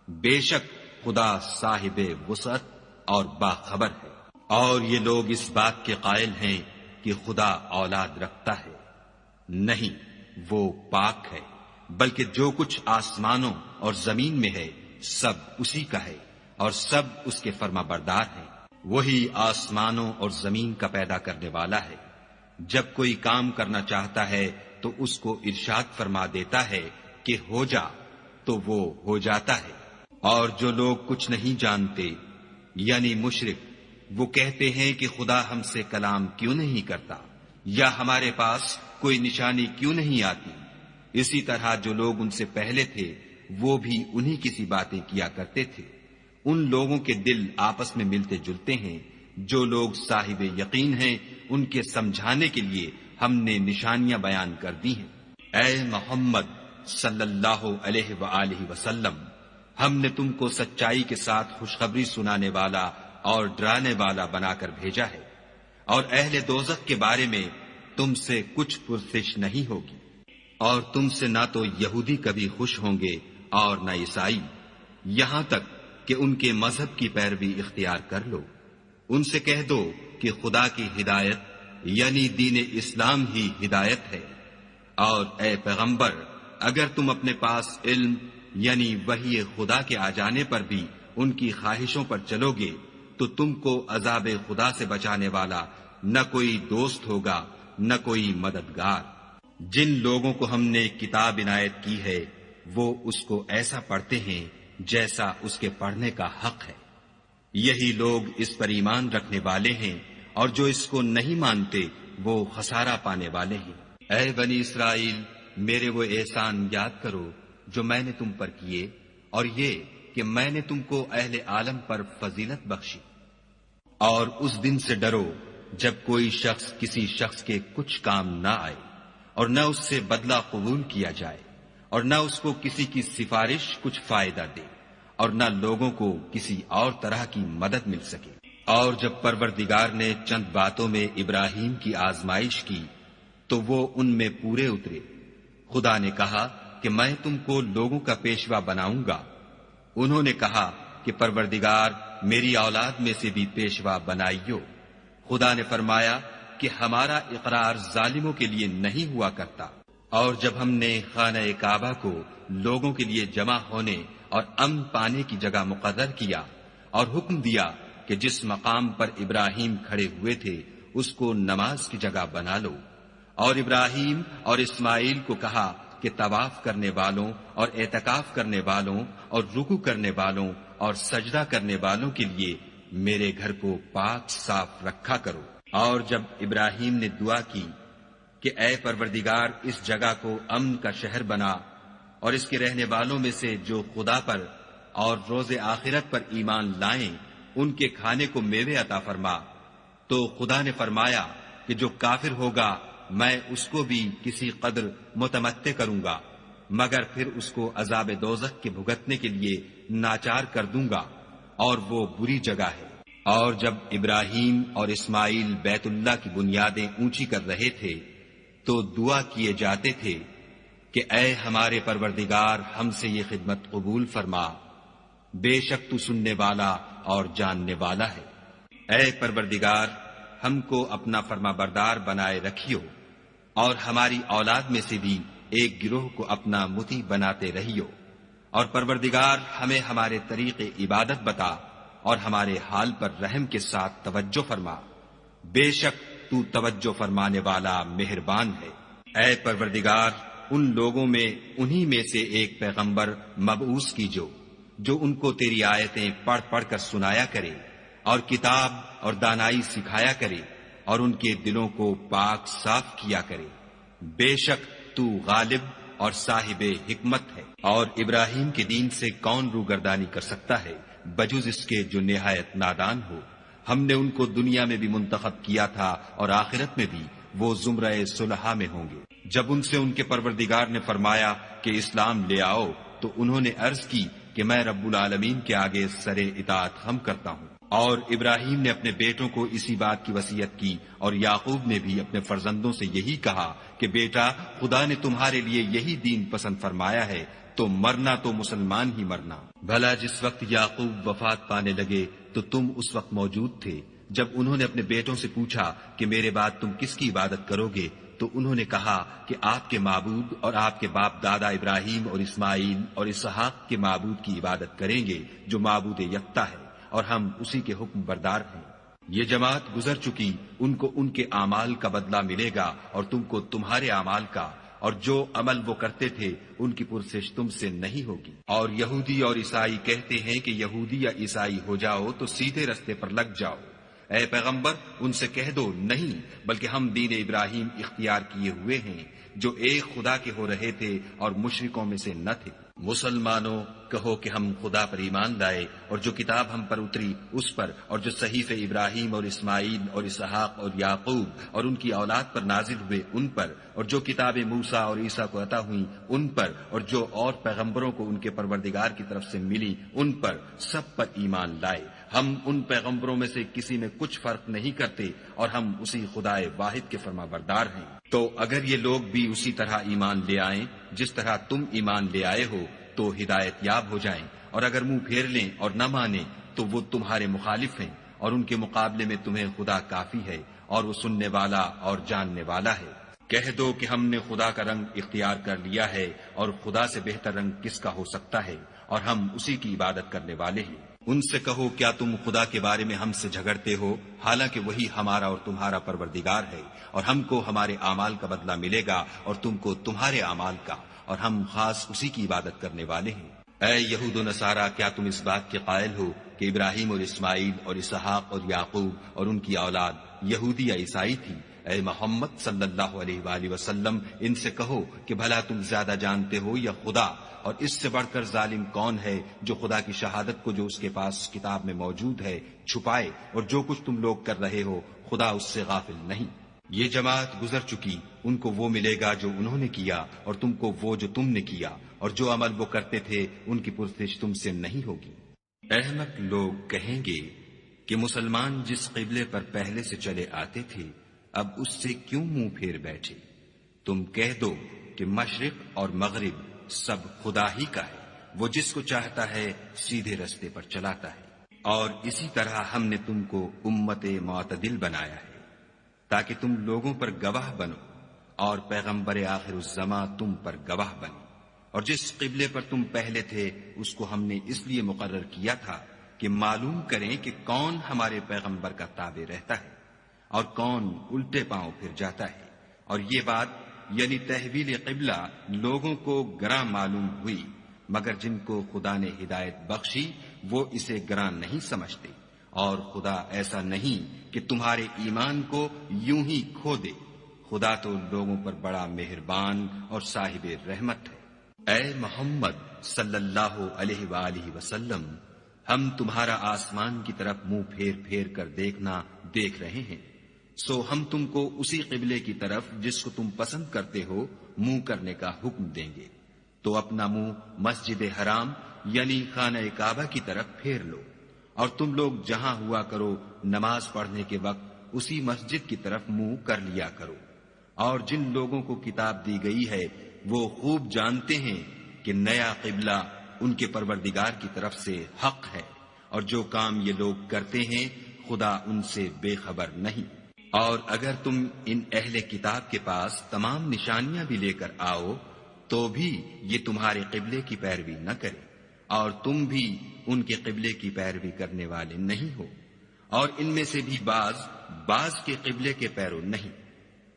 بے شک خدا صاحب وسعت اور باخبر ہے۔ اور یہ لوگ اس بات کے قائل ہیں کہ خدا اولاد رکھتا ہے، نہیں، وہ پاک ہے، بلکہ جو کچھ آسمانوں اور زمین میں ہے سب اسی کا ہے، اور سب اس کے فرما بردار ہیں۔ وہی آسمانوں اور زمین کا پیدا کرنے والا ہے۔ جب کوئی کام کرنا چاہتا ہے تو اس کو ارشاد فرما دیتا ہے کہ ہو جا، تو وہ ہو جاتا ہے۔ اور جو لوگ کچھ نہیں جانتے یعنی مشرک، وہ کہتے ہیں کہ خدا ہم سے کلام کیوں نہیں کرتا، یا ہمارے پاس کوئی نشانی کیوں نہیں آتی؟ اسی طرح جو لوگ ان سے پہلے تھے وہ بھی انہی کسی باتیں کیا کرتے تھے۔ ان لوگوں کے دل آپس میں ملتے جلتے ہیں۔ جو لوگ صاحب یقین ہیں ان کے سمجھانے کے لیے ہم نے نشانیاں بیان کر دی ہیں۔ اے محمد صلی اللہ علیہ وآلہ وسلم، ہم نے تم کو سچائی کے ساتھ خوشخبری سنانے والا اور ڈرانے والا بنا کر بھیجا ہے، اور اہل دوزخ کے بارے میں تم سے کچھ پرسش نہیں ہوگی، اور تم سے نہ تو یہودی کبھی خوش ہوں گے اور نہ عیسائی، یہاں تک کہ ان کے مذہب کی پیروی اختیار کر لو۔ ان سے کہہ دو کہ خدا کی ہدایت یعنی دین اسلام ہی ہدایت ہے، اور اے پیغمبر اگر تم اپنے پاس علم یعنی وحی خدا کے آ جانے پر بھی ان کی خواہشوں پر چلو گے تو تم کو عذاب خدا سے بچانے والا نہ کوئی دوست ہوگا نہ کوئی مددگار۔ جن لوگوں کو ہم نے کتاب عنایت کی ہے وہ اس کو ایسا پڑھتے ہیں جیسا اس کے پڑھنے کا حق ہے، یہی لوگ اس پر ایمان رکھنے والے ہیں، اور جو اس کو نہیں مانتے وہ خسارہ پانے والے ہیں۔ اے بنی اسرائیل، میرے وہ احسان یاد کرو جو میں نے تم پر کیے، اور یہ کہ میں نے تم کو اہل عالم پر فضیلت بخشی۔ اور اس دن سے ڈرو جب کوئی شخص کسی شخص کے کچھ کام نہ آئے، اور نہ اس سے بدلہ قبول کیا جائے، اور نہ اس کو کسی کی سفارش کچھ فائدہ دے، اور نہ لوگوں کو کسی اور طرح کی مدد مل سکے۔ اور جب پروردگار نے چند باتوں میں ابراہیم کی آزمائش کی تو وہ ان میں پورے اترے۔ خدا نے کہا کہ میں تم کو لوگوں کا پیشوا بناؤں گا۔ انہوں نے کہا کہ پروردگار میری اولاد میں سے بھی پیشوا بنائیو۔ خدا نے فرمایا کہ ہمارا اقرار ظالموں کے لیے نہیں ہوا کرتا۔ اور جب ہم نے خانہ کعبہ کو لوگوں کے لیے جمع ہونے اور امن پانے کی جگہ مقرر کیا اور حکم دیا کہ جس مقام پر ابراہیم کھڑے ہوئے تھے اس کو نماز کی جگہ بنا لو، اور ابراہیم اور اسماعیل کو کہا کہ طواف کرنے والوں اور اعتکاف کرنے والوں اور رکوع کرنے والوں اور سجدہ کرنے والوں کے لیے میرے گھر کو پاک صاف رکھا کرو۔ اور جب ابراہیم نے دعا کی کہ اے پروردگار اس جگہ کو امن کا شہر بنا، اور اس کے رہنے والوں میں سے جو خدا پر اور روز آخرت پر ایمان لائیں ان کے کھانے کو میوے عطا فرما، تو خدا نے فرمایا کہ جو کافر ہوگا میں اس کو بھی کسی قدر متمتع کروں گا، مگر پھر اس کو عذاب دوزخ کے بھگتنے کے لیے ناچار کر دوں گا، اور وہ بری جگہ ہے۔ اور جب ابراہیم اور اسماعیل بیت اللہ کی بنیادیں اونچی کر رہے تھے تو دعا کیے جاتے تھے کہ اے ہمارے پروردگار ہم سے یہ خدمت قبول فرما، بے شک تو سننے والا اور جاننے والا ہے۔ اے پروردگار ہم کو اپنا فرما بردار بنائے رکھیو، اور ہماری اولاد میں سے بھی ایک گروہ کو اپنا مطیع بناتے رہیو، اور پروردگار ہمیں ہمارے طریق عبادت بتا اور ہمارے حال پر رحم کے ساتھ توجہ فرما، بے شک تو توجہ فرمانے والا مہربان ہے۔ اے پروردگار ان لوگوں میں انہی میں سے ایک پیغمبر مبعوث کیجو جو ان کو تیری آیتیں پڑھ پڑھ کر سنایا کرے اور کتاب اور دانائی سکھایا کرے اور ان کے دلوں کو پاک صاف کیا کرے، بے شک تو غالب اور صاحب حکمت ہے۔ اور ابراہیم کے دین سے کون روگردانی کر سکتا ہے بجز اس کے جو نہایت نادان ہو؟ ہم نے ان کو دنیا میں بھی منتخب کیا تھا اور آخرت میں بھی وہ زمرہ صلحاء میں ہوں گے۔ جب ان سے ان کے پروردگار نے فرمایا کہ اسلام لے آؤ تو انہوں نے عرض کی کہ میں رب العالمین کے آگے سر اطاعت خم کرتا ہوں۔ اور ابراہیم نے اپنے بیٹوں کو اسی بات کی وصیت کی، اور یعقوب نے بھی اپنے فرزندوں سے یہی کہا کہ بیٹا خدا نے تمہارے لیے یہی دین پسند فرمایا ہے، تو مرنا تو مسلمان ہی مرنا۔ بھلا جس وقت یعقوب وفات پانے لگے تو تم اس وقت موجود تھے جب انہوں نے اپنے بیٹوں سے پوچھا کہ میرے بعد تم کس کی عبادت کرو گے، تو انہوں نے کہا کہ آپ کے معبود اور آپ کے باپ دادا ابراہیم اور اسماعیل اور اسحاق کے معبود کی عبادت کریں گے جو معبود یکتا ہے، اور ہم اسی کے حکم بردار ہیں۔ یہ جماعت گزر چکی، ان کو ان کے اعمال کا بدلہ ملے گا اور تم کو تمہارے اعمال کا، اور جو عمل وہ کرتے تھے ان کی پرسش تم سے نہیں ہوگی۔ اور یہودی اور عیسائی کہتے ہیں کہ یہودی یا عیسائی ہو جاؤ تو سیدھے رستے پر لگ جاؤ۔ اے پیغمبر ان سے کہہ دو نہیں، بلکہ ہم دین ابراہیم اختیار کیے ہوئے ہیں جو ایک خدا کے ہو رہے تھے اور مشرکوں میں سے نہ تھے۔ مسلمانوں کہو کہ ہم خدا پر ایمان لائے اور جو کتاب ہم پر اتری اس پر، اور جو صحیفے ابراہیم اور اسماعیل اور اسحاق اور یعقوب اور ان کی اولاد پر نازل ہوئے ان پر، اور جو کتابیں موسیٰ اور عیسیٰ کو عطا ہوئیں ان پر، اور جو اور پیغمبروں کو ان کے پروردگار کی طرف سے ملی ان پر، سب پر ایمان لائے۔ ہم ان پیغمبروں میں سے کسی میں کچھ فرق نہیں کرتے اور ہم اسی خدا واحد کے فرما بردار ہیں۔ تو اگر یہ لوگ بھی اسی طرح ایمان لے آئیں جس طرح تم ایمان لے آئے ہو تو ہدایت یاب ہو جائیں، اور اگر منہ پھیر لیں اور نہ مانیں تو وہ تمہارے مخالف ہیں، اور ان کے مقابلے میں تمہیں خدا کافی ہے اور وہ سننے والا اور جاننے والا ہے۔ کہہ دو کہ ہم نے خدا کا رنگ اختیار کر لیا ہے، اور خدا سے بہتر رنگ کس کا ہو سکتا ہے، اور ہم اسی کی عبادت کرنے والے ہیں۔ ان سے کہو کیا تم خدا کے بارے میں ہم سے جھگڑتے ہو، حالانکہ وہی ہمارا اور تمہارا پروردگار ہے، اور ہم کو ہمارے اعمال کا بدلہ ملے گا اور تم کو تمہارے اعمال کا، اور ہم خاص اسی کی عبادت کرنے والے ہیں۔ اے یہود و نصارہ، کیا تم اس بات کے قائل ہو کہ ابراہیم اور اسماعیل اور اسحاق اور یعقوب اور ان کی اولاد یہودی یا عیسائی تھی؟ اے محمد صلی اللہ علیہ وآلہ وسلم ان سے کہو کہ بھلا تم زیادہ جانتے ہو یا خدا، اور اس سے بڑھ کر ظالم کون ہے جو خدا کی شہادت کو جو اس کے پاس کتاب میں موجود ہے چھپائے، اور جو کچھ تم لوگ کر رہے ہو خدا اس سے غافل نہیں۔ یہ جماعت گزر چکی، ان کو وہ ملے گا جو انہوں نے کیا، اور تم کو وہ جو تم نے کیا، اور جو عمل وہ کرتے تھے ان کی پرسش تم سے نہیں ہوگی۔ احمق لوگ کہیں گے کہ مسلمان جس قبلے پر پہلے سے چلے آتے تھے اب اس سے کیوں منہ پھیر بیٹھے؟ تم کہہ دو کہ مشرق اور مغرب سب خدا ہی کا ہے، وہ جس کو چاہتا ہے سیدھے رستے پر چلاتا ہے، اور اسی طرح ہم نے تم کو امت معتدل بنایا ہے تاکہ تم لوگوں پر گواہ بنو، اور پیغمبر آخر الزماں تم پر گواہ بنے۔ اور جس قبلے پر تم پہلے تھے اس کو ہم نے اس لیے مقرر کیا تھا کہ معلوم کریں کہ کون ہمارے پیغمبر کا تابع رہتا ہے اور کون الٹے پاؤں پھر جاتا ہے۔ اور یہ بات یعنی تحویل قبلہ لوگوں کو گراں معلوم ہوئی، مگر جن کو خدا نے ہدایت بخشی وہ اسے گراں نہیں سمجھتے، اور خدا ایسا نہیں کہ تمہارے ایمان کو یوں ہی کھو دے، خدا تو لوگوں پر بڑا مہربان اور صاحب رحمت ہے۔ اے محمد صلی اللہ علیہ وآلہ وسلم، ہم تمہارا آسمان کی طرف منہ پھیر پھیر کر دیکھنا دیکھ رہے ہیں، سو ہم تم کو اسی قبلے کی طرف جس کو تم پسند کرتے ہو منہ کرنے کا حکم دیں گے، تو اپنا منہ مسجد حرام یعنی خانہ کعبہ کی طرف پھیر لو، اور تم لوگ جہاں ہوا کرو نماز پڑھنے کے وقت اسی مسجد کی طرف منہ کر لیا کرو۔ اور جن لوگوں کو کتاب دی گئی ہے وہ خوب جانتے ہیں کہ نیا قبلہ ان کے پروردگار کی طرف سے حق ہے، اور جو کام یہ لوگ کرتے ہیں خدا ان سے بے خبر نہیں۔ اور اگر تم ان اہل کتاب کے پاس تمام نشانیاں بھی لے کر آؤ تو بھی یہ تمہارے قبلے کی پیروی نہ کرے، اور تم بھی ان کے قبلے کی پیروی کرنے والے نہیں ہو، اور ان میں سے بھی بعض کے قبلے کے پیرو نہیں۔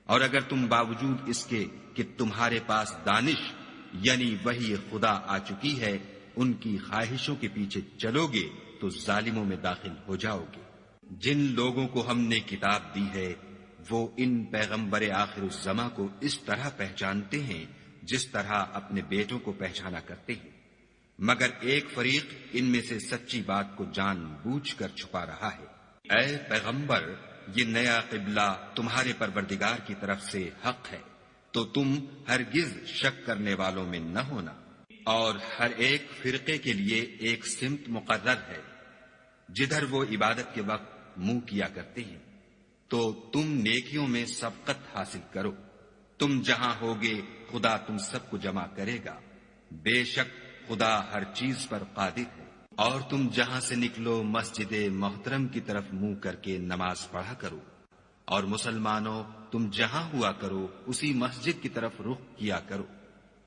اور اگر تم باوجود اس کے کہ تمہارے پاس دانش یعنی وحی خدا آ چکی ہے ان کی خواہشوں کے پیچھے چلو گے تو ظالموں میں داخل ہو جاؤ گے۔ جن لوگوں کو ہم نے کتاب دی ہے وہ ان پیغمبر آخر الزماں کو اس طرح پہچانتے ہیں جس طرح اپنے بیٹوں کو پہچانا کرتے ہیں، مگر ایک فریق ان میں سے سچی بات کو جان بوجھ کر چھپا رہا ہے۔ اے پیغمبر، یہ نیا قبلہ تمہارے پروردگار کی طرف سے حق ہے، تو تم ہرگز شک کرنے والوں میں نہ ہونا، اور ہر ایک فرقے کے لیے ایک سمت مقرر ہے جدھر وہ عبادت کے وقت منہ کیا کرتے ہیں، تو تم نیکیوں میں سبقت حاصل کرو۔ تم جہاں ہوگے خدا تم سب کو جمع کرے گا، بے شک خدا ہر چیز پر قادر ہے۔ اور تم جہاں سے نکلو مسجد محترم کی طرف منہ کر کے نماز پڑھا کرو، اور مسلمانوں تم جہاں ہوا کرو اسی مسجد کی طرف رخ کیا کرو۔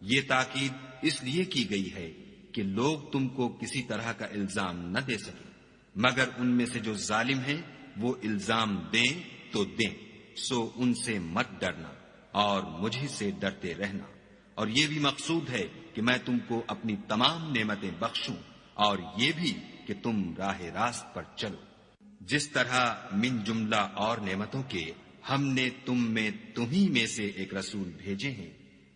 یہ تاکید اس لیے کی گئی ہے کہ لوگ تم کو کسی طرح کا الزام نہ دے سکیں، مگر ان میں سے جو ظالم ہیں وہ الزام دیں تو دیں، سو ان سے مت ڈرنا اور مجھے سے ڈرتے رہنا۔ اور یہ بھی مقصود ہے کہ میں تم کو اپنی تمام نعمتیں بخشوں، اور یہ بھی کہ تم راہ راست پر چلو۔ جس طرح من جملہ اور نعمتوں کے ہم نے تمہیں میں سے ایک رسول بھیجے ہیں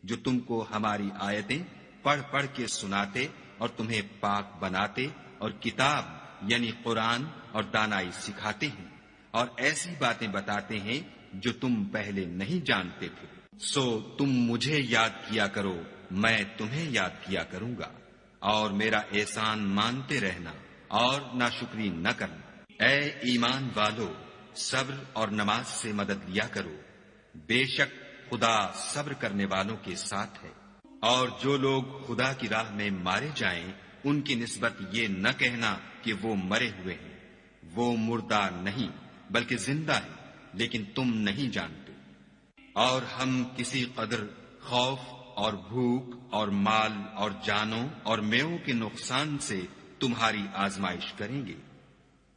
جو تم کو ہماری آیتیں پڑھ پڑھ کے سناتے اور تمہیں پاک بناتے اور کتاب یعنی قرآن اور دانائی سکھاتے ہیں اور ایسی باتیں بتاتے ہیں جو تم پہلے نہیں جانتے تھے، سو تم مجھے یاد کیا کرو، میں تمہیں یاد کیا کروں گا، اور میرا احسان مانتے رہنا اور ناشکری نہ کرنا۔ اے ایمان والو، صبر اور نماز سے مدد لیا کرو، بے شک خدا صبر کرنے والوں کے ساتھ ہے۔ اور جو لوگ خدا کی راہ میں مارے جائیں ان کی نسبت یہ نہ کہنا کہ وہ مرے ہوئے ہیں، وہ مردہ نہیں بلکہ زندہ ہیں، لیکن تم نہیں جانتے۔ اور ہم کسی قدر خوف اور بھوک اور مال اور جانوں اور میووں کے نقصان سے تمہاری آزمائش کریں گے،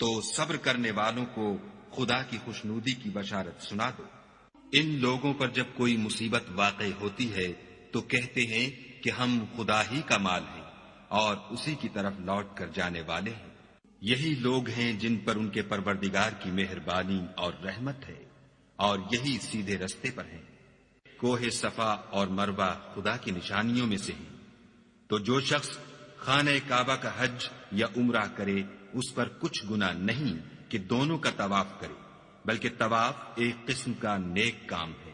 تو صبر کرنے والوں کو خدا کی خوشنودی کی بشارت سنا دو۔ ان لوگوں پر جب کوئی مصیبت واقع ہوتی ہے تو کہتے ہیں کہ ہم خدا ہی کا مال ہیں اور اسی کی طرف لوٹ کر جانے والے ہیں۔ یہی لوگ ہیں جن پر ان کے پروردگار کی مہربانی اور رحمت ہے، اور یہی سیدھے رستے پر ہیں۔ کوہ صفا اور مروہ خدا کی نشانیوں میں سے ہیں، تو جو شخص خانہ کعبہ کا حج یا عمرہ کرے اس پر کچھ گناہ نہیں کہ دونوں کا طواف کرے، بلکہ طواف ایک قسم کا نیک کام ہے،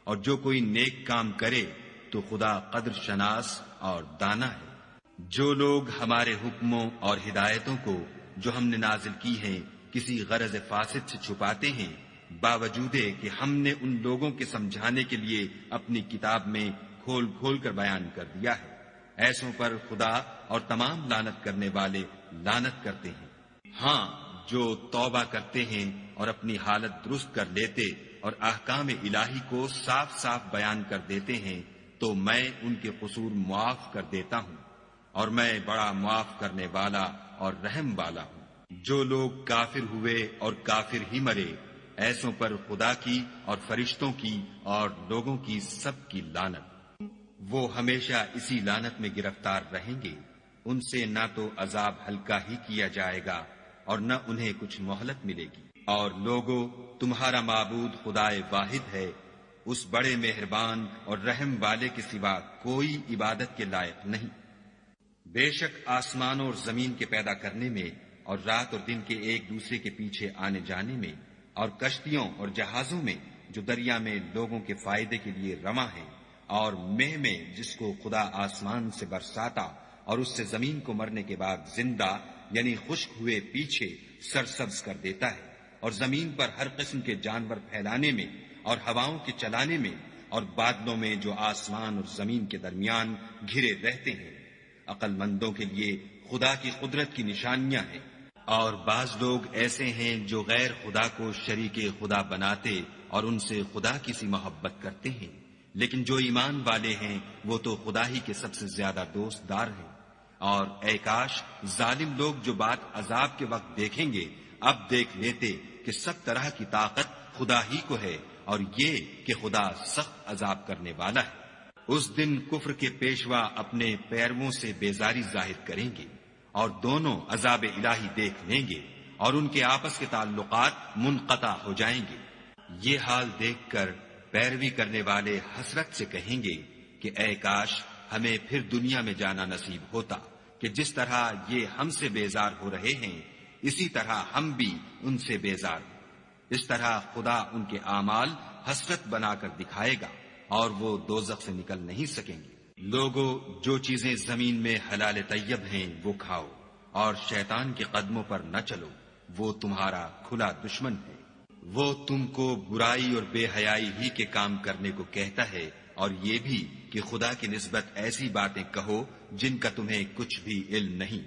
اور جو کوئی نیک کام کرے تو خدا قدر شناس اور دانا ہے۔ جو لوگ ہمارے حکموں اور ہدایتوں کو جو ہم نے نازل کی ہیں کسی غرض فاسد سے چھپاتے ہیں، باوجود کہ ہم نے ان لوگوں کے سمجھانے کے لیے اپنی کتاب میں کھول کھول کر بیان کر دیا ہے، ایسوں پر خدا اور تمام لعنت کرنے والے لعنت کرتے ہیں۔ ہاں، جو توبہ کرتے ہیں اور اپنی حالت درست کر لیتے اور احکام الہی کو صاف صاف بیان کر دیتے ہیں تو میں ان کے قصور معاف کر دیتا ہوں، اور میں بڑا معاف کرنے والا اور رحم والا ہوں۔ جو لوگ کافر ہوئے اور کافر ہی مرے، ایسوں پر خدا کی اور فرشتوں کی اور لوگوں کی سب کی لعنت، وہ ہمیشہ اسی لعنت میں گرفتار رہیں گے، ان سے نہ تو عذاب ہلکا ہی کیا جائے گا اور نہ انہیں کچھ مہلت ملے گی۔ اور لوگوں، تمہارا معبود خدائے واحد ہے، اس بڑے مہربان اور رحم والے کے سوا کوئی عبادت کے لائق نہیں۔ بے شک آسمانوں اور زمین کے پیدا کرنے میں اور رات اور دن کے ایک دوسرے کے پیچھے آنے جانے میں اور کشتیوں اور جہازوں میں جو دریا میں لوگوں کے فائدے کے لیے رواں ہیں، اور مہ میں جس کو خدا آسمان سے برساتا اور اس سے زمین کو مرنے کے بعد زندہ یعنی خشک ہوئے پیچھے سرسبز کر دیتا ہے، اور زمین پر ہر قسم کے جانور پھیلانے میں اور ہواؤں کے چلانے میں اور بادلوں میں جو آسمان اور زمین کے درمیان گھرے رہتے ہیں۔ عقل مندوں کے لیے خدا کی قدرت کی نشانیاں ہیں۔ اور بعض لوگ ایسے ہیں جو غیر خدا کو شریک خدا بناتے اور ان سے خدا کی سی محبت کرتے ہیں، لیکن جو ایمان والے ہیں وہ تو خدا ہی کے سب سے زیادہ دوست دار ہیں۔ اور اے کاش ظالم لوگ جو بات عذاب کے وقت دیکھیں گے اب دیکھ لیتے کہ سب طرح کی طاقت خدا ہی کو ہے، اور یہ کہ خدا سخت عذاب کرنے والا ہے۔ اس دن کفر کے پیشوا اپنے پیرووں سے بیزاری ظاہر کریں گے اور دونوں عذاب الہی دیکھ لیں گے اور ان کے آپس کے تعلقات منقطع ہو جائیں گے۔ یہ حال دیکھ کر پیروی کرنے والے حسرت سے کہیں گے کہ اے کاش ہمیں پھر دنیا میں جانا نصیب ہوتا کہ جس طرح یہ ہم سے بیزار ہو رہے ہیں اسی طرح ہم بھی ان سے بیزار ہوں۔ اس طرح خدا ان کے اعمال حسرت بنا کر دکھائے گا اور وہ دوزخ سے نکل نہیں سکیں گے۔ لوگوں، جو چیزیں زمین میں حلال طیب ہیں وہ کھاؤ، اور شیطان کے قدموں پر نہ چلو، وہ تمہارا کھلا دشمن ہے۔ وہ تم کو برائی اور بے حیائی ہی کے کام کرنے کو کہتا ہے، اور یہ بھی کہ خدا کی نسبت ایسی باتیں کہو جن کا تمہیں کچھ بھی علم نہیں۔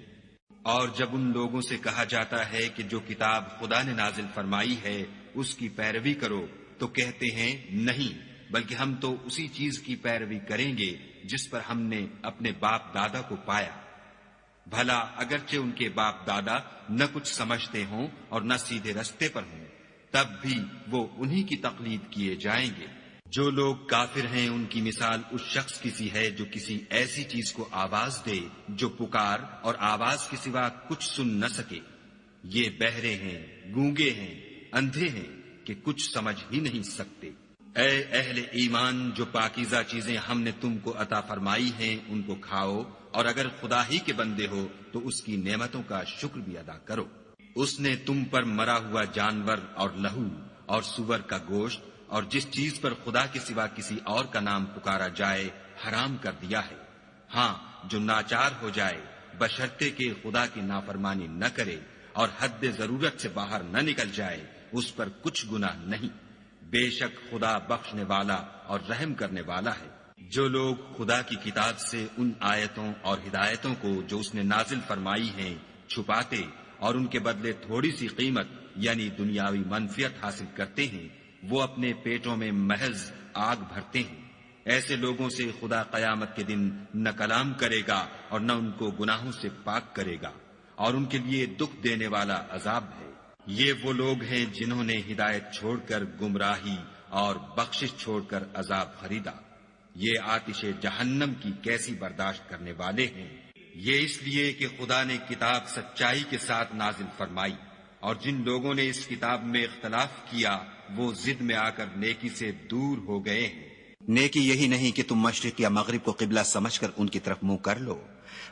اور جب ان لوگوں سے کہا جاتا ہے کہ جو کتاب خدا نے نازل فرمائی ہے اس کی پیروی کرو تو کہتے ہیں نہیں، بلکہ ہم تو اسی چیز کی پیروی کریں گے جس پر ہم نے اپنے باپ دادا کو پایا۔ بھلا اگرچہ ان کے باپ دادا نہ کچھ سمجھتے ہوں اور نہ سیدھے رستے پر ہوں، تب بھی وہ انہی کی تقلید کیے جائیں گے۔ جو لوگ کافر ہیں ان کی مثال اس شخص کی سی ہے جو کسی ایسی چیز کو آواز دے جو پکار اور آواز کے سوا کچھ سن نہ سکے، یہ بہرے ہیں، گونگے ہیں، اندھے ہیں کہ کچھ سمجھ ہی نہیں سکتے۔ اے اہل ایمان، جو پاکیزہ چیزیں ہم نے تم کو عطا فرمائی ہیں ان کو کھاؤ، اور اگر خدا ہی کے بندے ہو تو اس کی نعمتوں کا شکر بھی ادا کرو۔ اس نے تم پر مرا ہوا جانور اور لہو اور سور کا گوشت اور جس چیز پر خدا کے سوا کسی اور کا نام پکارا جائے حرام کر دیا ہے۔ ہاں، جو ناچار ہو جائے بشرطے کہ خدا کی نافرمانی نہ کرے اور حد ضرورت سے باہر نہ نکل جائے، اس پر کچھ گناہ نہیں۔ بے شک خدا بخشنے والا اور رحم کرنے والا ہے۔ جو لوگ خدا کی کتاب سے ان آیتوں اور ہدایتوں کو جو اس نے نازل فرمائی ہیں چھپاتے اور ان کے بدلے تھوڑی سی قیمت یعنی دنیاوی منفعت حاصل کرتے ہیں، وہ اپنے پیٹوں میں محض آگ بھرتے ہیں۔ ایسے لوگوں سے خدا قیامت کے دن نہ کلام کرے گا اور نہ ان کو گناہوں سے پاک کرے گا، اور ان کے لیے دکھ دینے والا عذاب ہے۔ یہ وہ لوگ ہیں جنہوں نے ہدایت چھوڑ کر گمراہی اور بخشش چھوڑ کر عذاب خریدا۔ یہ آتش جہنم کی کیسی برداشت کرنے والے ہیں۔ یہ اس لیے کہ خدا نے کتاب سچائی کے ساتھ نازل فرمائی، اور جن لوگوں نے اس کتاب میں اختلاف کیا وہ ضد میں آ کر نیکی سے دور ہو گئے ہیں۔ نیکی یہی نہیں کہ تم مشرق یا مغرب کو قبلہ سمجھ کر ان کی طرف منہ کر لو،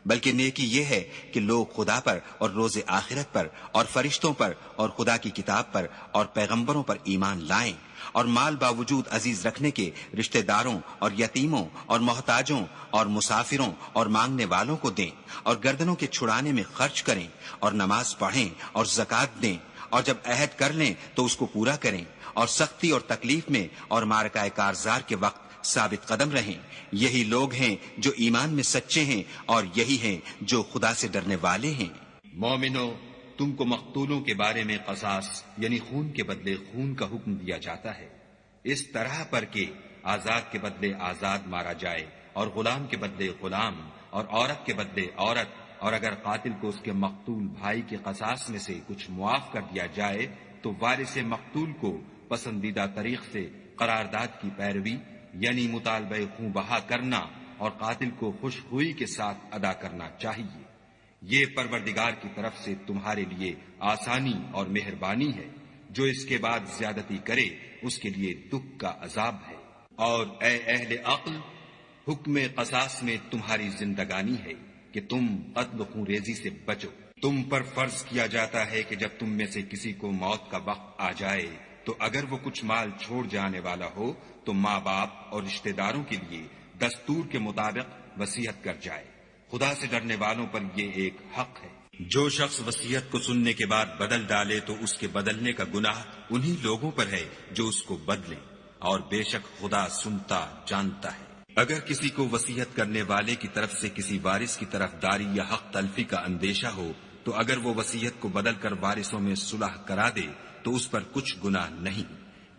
بلکہ نیکی یہ ہے کہ لوگ خدا پر اور روز آخرت پر اور فرشتوں پر اور خدا کی کتاب پر اور پیغمبروں پر ایمان لائیں، اور مال باوجود عزیز رکھنے کے رشتہ داروں اور یتیموں اور محتاجوں اور مسافروں اور مانگنے والوں کو دیں، اور گردنوں کے چھڑانے میں خرچ کریں، اور نماز پڑھیں اور زکوٰۃ دیں، اور جب عہد کر لیں تو اس کو پورا کریں، اور سختی اور تکلیف میں اور معرکہ کارزار کے وقت ثابت قدم رہیں۔ یہی لوگ ہیں جو ایمان میں سچے ہیں، اور یہی ہیں جو خدا سے ڈرنے والے ہیں۔ مومنو، تم کو مقتولوں کے بارے میں قصاص یعنی خون کے بدلے خون کا حکم دیا جاتا ہے، اس طرح پر کہ آزاد کے بدلے آزاد مارا جائے، اور غلام کے بدلے غلام، اور عورت کے بدلے عورت، اور اگر قاتل کو اس کے مقتول بھائی کے قصاص میں سے کچھ معاف کر دیا جائے تو وارث مقتول کو پسندیدہ طریق سے قرارداد کی پیروی یعنی مطالبہ خون بہا کرنا اور قاتل کو خوش خوئی کے ساتھ ادا کرنا چاہیے۔ یہ پروردگار کی طرف سے تمہارے لیے آسانی اور مہربانی ہے۔ جو اس کے بعد زیادتی کرے اس کے لیے دکھ کا عذاب ہے۔ اور اے اہل عقل، حکم قصاص میں تمہاری زندگانی ہے کہ تم قتل خون ریزی سے بچو۔ تم پر فرض کیا جاتا ہے کہ جب تم میں سے کسی کو موت کا وقت آ جائے تو اگر وہ کچھ مال چھوڑ جانے والا ہو تو ماں باپ اور رشتہ داروں کے لیے دستور کے مطابق وصیت کر جائے۔ خدا سے ڈرنے والوں پر یہ ایک حق ہے۔ جو شخص وصیت کو سننے کے بعد بدل ڈالے تو اس کے بدلنے کا گناہ انہی لوگوں پر ہے جو اس کو بدلیں، اور بے شک خدا سنتا جانتا ہے۔ اگر کسی کو وصیت کرنے والے کی طرف سے کسی وارث کی طرفداری یا حق تلفی کا اندیشہ ہو تو اگر وہ وصیت کو بدل کر وارثوں میں صلح کرا دے تو اس پر کچھ گناہ نہیں،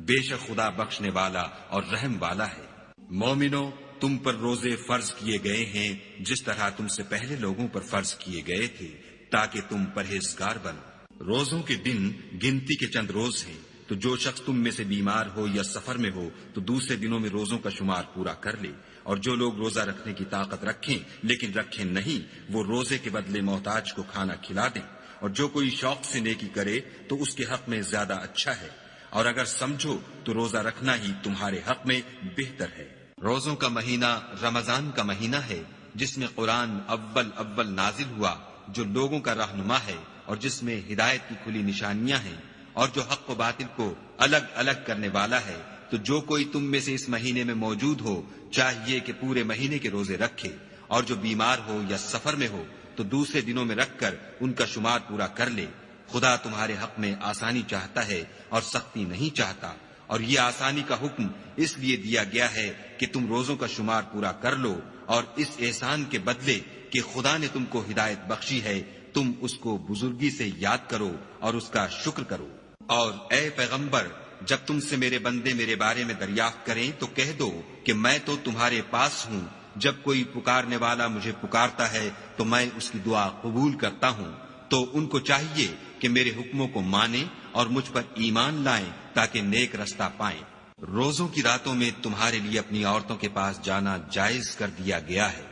بے شک خدا بخشنے والا اور رحم والا ہے۔ مومنو، تم پر روزے فرض کیے گئے ہیں جس طرح تم سے پہلے لوگوں پر فرض کیے گئے تھے تاکہ تم پرہیزگار بنو۔ روزوں کے دن گنتی کے چند روز ہیں، تو جو شخص تم میں سے بیمار ہو یا سفر میں ہو تو دوسرے دنوں میں روزوں کا شمار پورا کر لے، اور جو لوگ روزہ رکھنے کی طاقت رکھیں لیکن رکھیں نہیں وہ روزے کے بدلے محتاج کو کھانا کھلا دیں، اور جو کوئی شوق سے نیکی کرے تو اس کے حق میں زیادہ اچھا ہے، اور اگر سمجھو تو روزہ رکھنا ہی تمہارے حق میں بہتر ہے۔ روزوں کا مہینہ رمضان کا مہینہ ہے جس میں قرآن اول نازل ہوا، جو لوگوں کا رہنما ہے اور جس میں ہدایت کی کھلی نشانیاں ہیں، اور جو حق و باطل کو الگ الگ کرنے والا ہے۔ تو جو کوئی تم میں سے اس مہینے میں موجود ہو چاہیے کہ پورے مہینے کے روزے رکھے، اور جو بیمار ہو یا سفر میں ہو تو دوسرے دنوں میں رکھ کر ان کا شمار پورا کر لے۔ خدا تمہارے حق میں آسانی چاہتا ہے اور سختی نہیں چاہتا، اور یہ آسانی کا حکم اس لیے دیا گیا ہے کہ تم روزوں کا شمار پورا کر لو، اور اس احسان کے بدلے کہ خدا نے تم کو ہدایت بخشی ہے تم اس کو بزرگی سے یاد کرو اور اس کا شکر کرو۔ اور اے پیغمبر، جب تم سے میرے بندے میرے بارے میں دریافت کریں تو کہہ دو کہ میں تو تمہارے پاس ہوں، جب کوئی پکارنے والا مجھے پکارتا ہے تو میں اس کی دعا قبول کرتا ہوں۔ تو ان کو چاہیے کہ میرے حکموں کو مانیں اور مجھ پر ایمان لائیں تاکہ نیک رستہ پائیں۔ روزوں کی راتوں میں تمہارے لیے اپنی عورتوں کے پاس جانا جائز کر دیا گیا ہے،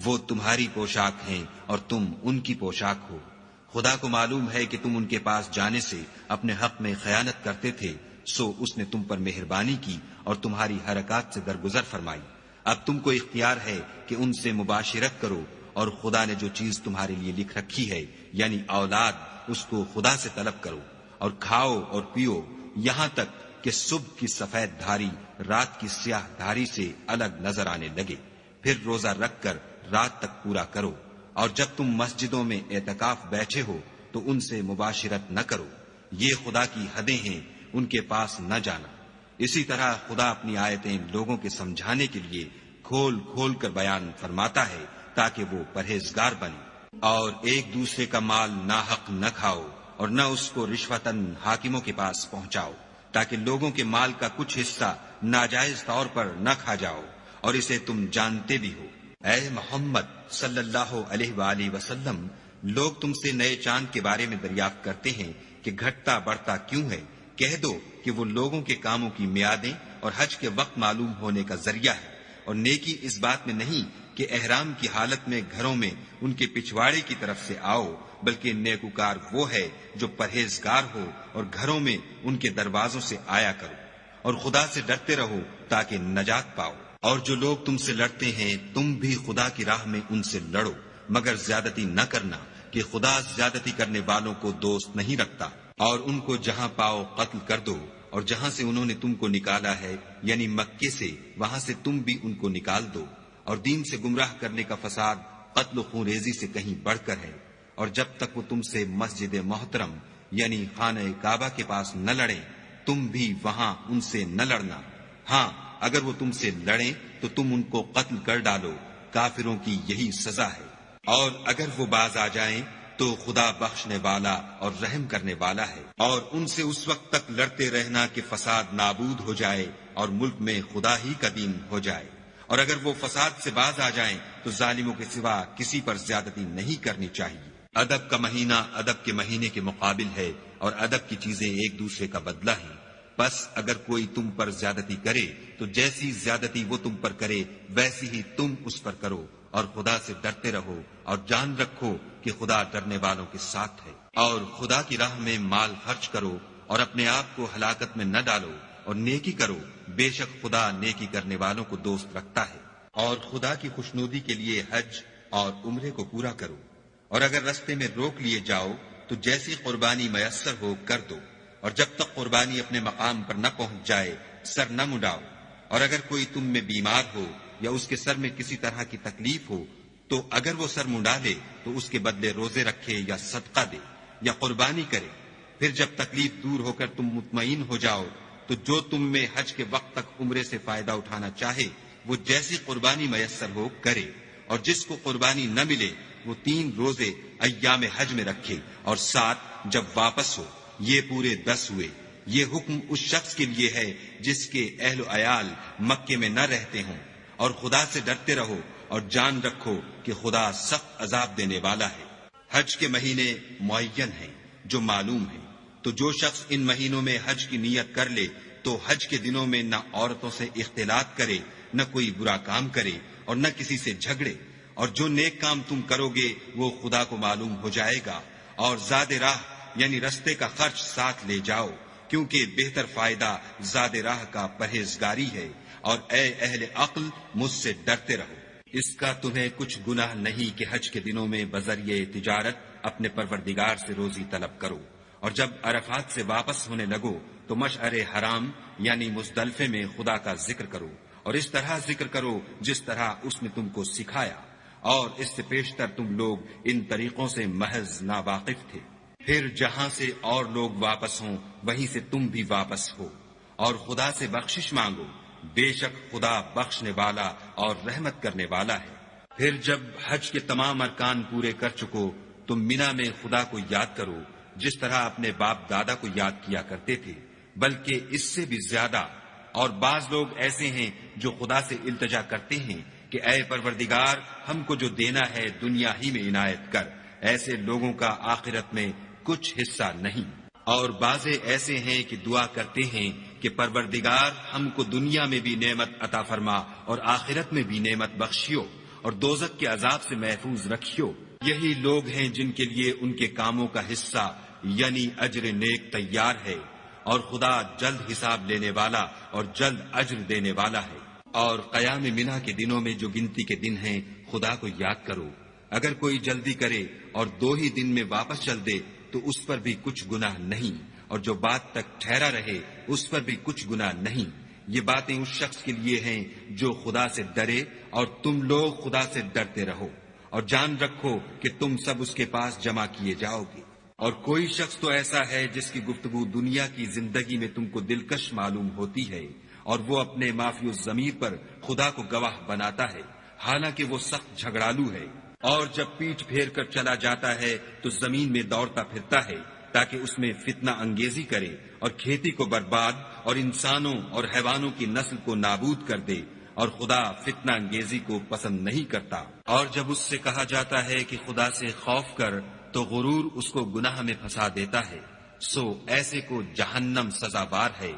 وہ تمہاری پوشاک ہیں اور تم ان کی پوشاک ہو۔ خدا کو معلوم ہے کہ تم ان کے پاس جانے سے اپنے حق میں خیانت کرتے تھے، سو اس نے تم پر مہربانی کی اور تمہاری حرکات سے درگزر فرمائی۔ اب تم کو اختیار ہے کہ ان سے مباشرت کرو، اور خدا نے جو چیز تمہارے لیے لکھ رکھی ہے یعنی اولاد، اس کو خدا سے طلب کرو اور کھاؤ اور پیو، یہاں تک کہ صبح کی سفید دھاری رات کی سیاہ دھاری سے الگ نظر آنے لگے، پھر روزہ رکھ کر رات تک پورا کرو، اور جب تم مسجدوں میں اعتکاف بیٹھے ہو تو ان سے مباشرت نہ کرو، یہ خدا کی حدیں ہیں، ان کے پاس نہ جانا۔ اسی طرح خدا اپنی آیتیں لوگوں کے سمجھانے کے لیے کھول کھول کر بیان فرماتا ہے تاکہ وہ پرہیزگار بنے۔ اور ایک دوسرے کا مال ناحق نہ کھاؤ اور نہ اس کو رشوتاً حاکموں کے پاس پہنچاؤ، تاکہ لوگوں کے مال کا کچھ حصہ ناجائز طور پر نہ کھا جاؤ، اور اسے تم جانتے بھی ہو۔ اے محمد صلی اللہ علیہ وآلہ وسلم، لوگ تم سے نئے چاند کے بارے میں دریافت کرتے ہیں کہ گھٹتا بڑھتا کیوں ہے، کہہ دو کہ وہ لوگوں کے کاموں کی میعادیں اور حج کے وقت معلوم ہونے کا ذریعہ ہے، اور نیکی اس بات میں نہیں کہ احرام کی حالت میں گھروں میں ان کے پچھواڑے کی طرف سے آؤ، بلکہ نیکوکار وہ ہے جو پرہیزگار ہو اور گھروں میں ان کے دروازوں سے آیا کرو، اور خدا سے ڈرتے رہو تاکہ نجات پاؤ۔ اور جو لوگ تم سے لڑتے ہیں تم بھی خدا کی راہ میں ان سے لڑو، مگر زیادتی نہ کرنا کہ خدا زیادتی کرنے والوں کو دوست نہیں رکھتا۔ اور ان کو جہاں پاؤ قتل کر دو، اور جہاں سے انہوں نے تم کو نکالا ہے یعنی مکے سے، وہاں سے تم بھی ان کو نکال دو۔ اور دین سے گمراہ کرنے کا فساد قتل و خون ریزی سے کہیں بڑھ کر ہے، اور جب تک وہ تم سے مسجد محترم یعنی خانہ کعبہ کے پاس نہ لڑیں تم بھی وہاں ان سے نہ لڑنا۔ ہاں اگر وہ تم سے لڑیں تو تم ان کو قتل کر ڈالو، کافروں کی یہی سزا ہے۔ اور اگر وہ باز آ جائیں تو خدا بخشنے والا اور رحم کرنے والا ہے، اور ان سے اس وقت تک لڑتے رہنا کہ فساد نابود ہو جائے اور ملک میں خدا ہی کا دین ہو جائے۔ اور اگر وہ فساد سے باز آ جائیں تو ظالموں کے سوا کسی پر زیادتی نہیں کرنی چاہیے۔ ادب کا مہینہ ادب کے مہینے کے مقابل ہے، اور ادب کی چیزیں ایک دوسرے کا بدلہ ہیں۔ بس اگر کوئی تم پر زیادتی کرے تو جیسی زیادتی وہ تم پر کرے ویسی ہی تم اس پر کرو، اور خدا سے ڈرتے رہو اور جان رکھو کہ خدا ڈرنے والوں کے ساتھ ہے۔ اور خدا کی راہ میں مال خرچ کرو اور اپنے آپ کو ہلاکت میں نہ ڈالو، اور نیکی کرو، بے شک خدا نیکی کرنے والوں کو دوست رکھتا ہے۔ اور خدا کی خوشنودی کے لیے حج اور عمرے کو پورا کرو، اور اگر رستے میں روک لیے جاؤ تو جیسی قربانی میسر ہو کر دو، اور جب تک قربانی اپنے مقام پر نہ پہنچ جائے سر نہ مڈاؤ۔ اور اگر کوئی تم میں بیمار ہو یا اس کے سر میں کسی طرح کی تکلیف ہو تو اگر وہ سر منڈا لے تو اس کے بدلے روزے رکھے یا صدقہ دے یا قربانی کرے۔ پھر جب تکلیف دور ہو کر تم مطمئن ہو جاؤ تو جو تم میں حج کے وقت تک عمرے سے فائدہ اٹھانا چاہے وہ جیسی قربانی میسر ہو کرے، اور جس کو قربانی نہ ملے وہ 3 روزے ایام حج میں رکھے، اور 7 جب واپس ہو، یہ پورے 10 ہوئے۔ یہ حکم اس شخص کے لیے ہے جس کے اہل و عیال مکے میں نہ رہتے ہوں۔ اور خدا سے ڈرتے رہو اور جان رکھو کہ خدا سخت عذاب دینے والا ہے۔ حج کے مہینے معین ہیں جو معلوم ہیں، تو جو شخص ان مہینوں میں حج کی نیت کر لے تو حج کے دنوں میں نہ عورتوں سے اختلاط کرے، نہ کوئی برا کام کرے، اور نہ کسی سے جھگڑے۔ اور جو نیک کام تم کرو گے وہ خدا کو معلوم ہو جائے گا۔ اور زاد راہ یعنی رستے کا خرچ ساتھ لے جاؤ، کیونکہ بہتر فائدہ زاد راہ کا پرہیزگاری ہے۔ اور اے اہل عقل، مجھ سے ڈرتے رہو۔ اس کا تمہیں کچھ گناہ نہیں کہ حج کے دنوں میں بذریعہ تجارت اپنے پروردگار سے روزی طلب کرو، اور جب عرفات سے واپس ہونے لگو تو مشعر حرام یعنی مزدلفے میں خدا کا ذکر کرو، اور اس طرح ذکر کرو جس طرح اس نے تم کو سکھایا، اور اس سے پیشتر تم لوگ ان طریقوں سے محض ناواقف تھے۔ پھر جہاں سے اور لوگ واپس ہوں وہیں سے تم بھی واپس ہو، اور خدا سے بخشش مانگو، بے شک خدا بخشنے والا اور رحمت کرنے والا ہے۔ پھر جب حج کے تمام ارکان پورے کر چکو تو مینا میں خدا کو یاد کرو جس طرح اپنے باپ دادا کو یاد کیا کرتے تھے، بلکہ اس سے بھی زیادہ۔ اور بعض لوگ ایسے ہیں جو خدا سے التجا کرتے ہیں کہ اے پروردگار، ہم کو جو دینا ہے دنیا ہی میں عنایت کر۔ ایسے لوگوں کا آخرت میں کچھ حصہ نہیں۔ اور بعض ایسے ہیں کہ دعا کرتے ہیں کہ پروردگار ہم کو دنیا میں بھی نعمت عطا فرما اور آخرت میں بھی نعمت بخشیو اور دوزخ کے عذاب سے محفوظ رکھیو۔ یہی لوگ ہیں جن کے لیے ان کے کاموں کا حصہ یعنی اجر نیک تیار ہے، اور خدا جلد حساب لینے والا اور جلد اجر دینے والا ہے۔ اور قیام منا کے دنوں میں جو گنتی کے دن ہیں خدا کو یاد کرو۔ اگر کوئی جلدی کرے اور 2 ہی دن میں واپس چل دے تو اس پر بھی کچھ گناہ نہیں، اور جو بات تک ٹھہرا رہے اس پر بھی کچھ گناہ نہیں۔ یہ باتیں اس شخص کے لیے ہیں جو خدا سے ڈرے، اور تم لوگ خدا سے ڈرتے رہو، اور جان رکھو کہ تم سب اس کے پاس جمع کیے جاؤ گے۔ اور کوئی شخص تو ایسا ہے جس کی گفتگو دنیا کی زندگی میں تم کو دلکش معلوم ہوتی ہے، اور وہ اپنے معافی الضمیر پر خدا کو گواہ بناتا ہے، حالانکہ وہ سخت جھگڑالو ہے، اور جب پیٹھ پھیر کر چلا جاتا ہے تو زمین میں دوڑتا پھرتا ہے تاکہ اس میں فتنہ انگیزی کرے اور کھیتی کو برباد اور انسانوں اور حیوانوں کی نسل کو نابود کر دے، اور خدا فتنہ انگیزی کو پسند نہیں کرتا۔ اور جب اس سے کہا جاتا ہے کہ خدا سے خوف کر تو غرور اس کو گناہ میں پھنسا دیتا ہے، سو ایسے کو جہنم سزاوار ہے،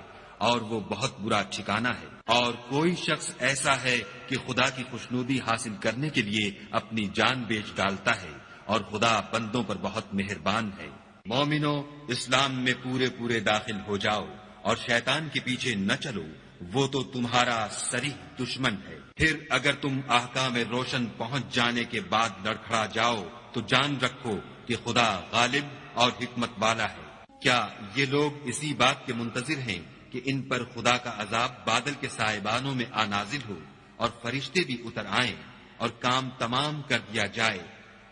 اور وہ بہت برا ٹھکانہ ہے۔ اور کوئی شخص ایسا ہے کہ خدا کی خوشنودی حاصل کرنے کے لیے اپنی جان بیچ ڈالتا ہے، اور خدا بندوں پر بہت مہربان ہے۔ مومنو، اسلام میں پورے داخل ہو جاؤ اور شیطان کے پیچھے نہ چلو، وہ تو تمہارا صریح دشمن ہے۔ پھر اگر تم احکام روشن پہنچ جانے کے بعد لڑکھڑا جاؤ تو جان رکھو کہ خدا غالب اور حکمت والا ہے۔ کیا یہ لوگ اسی بات کے منتظر ہیں کہ ان پر خدا کا عذاب بادل کے سائبانوں میں نازل ہو، اور فرشتے بھی اتر آئیں، اور کام تمام کر دیا جائے،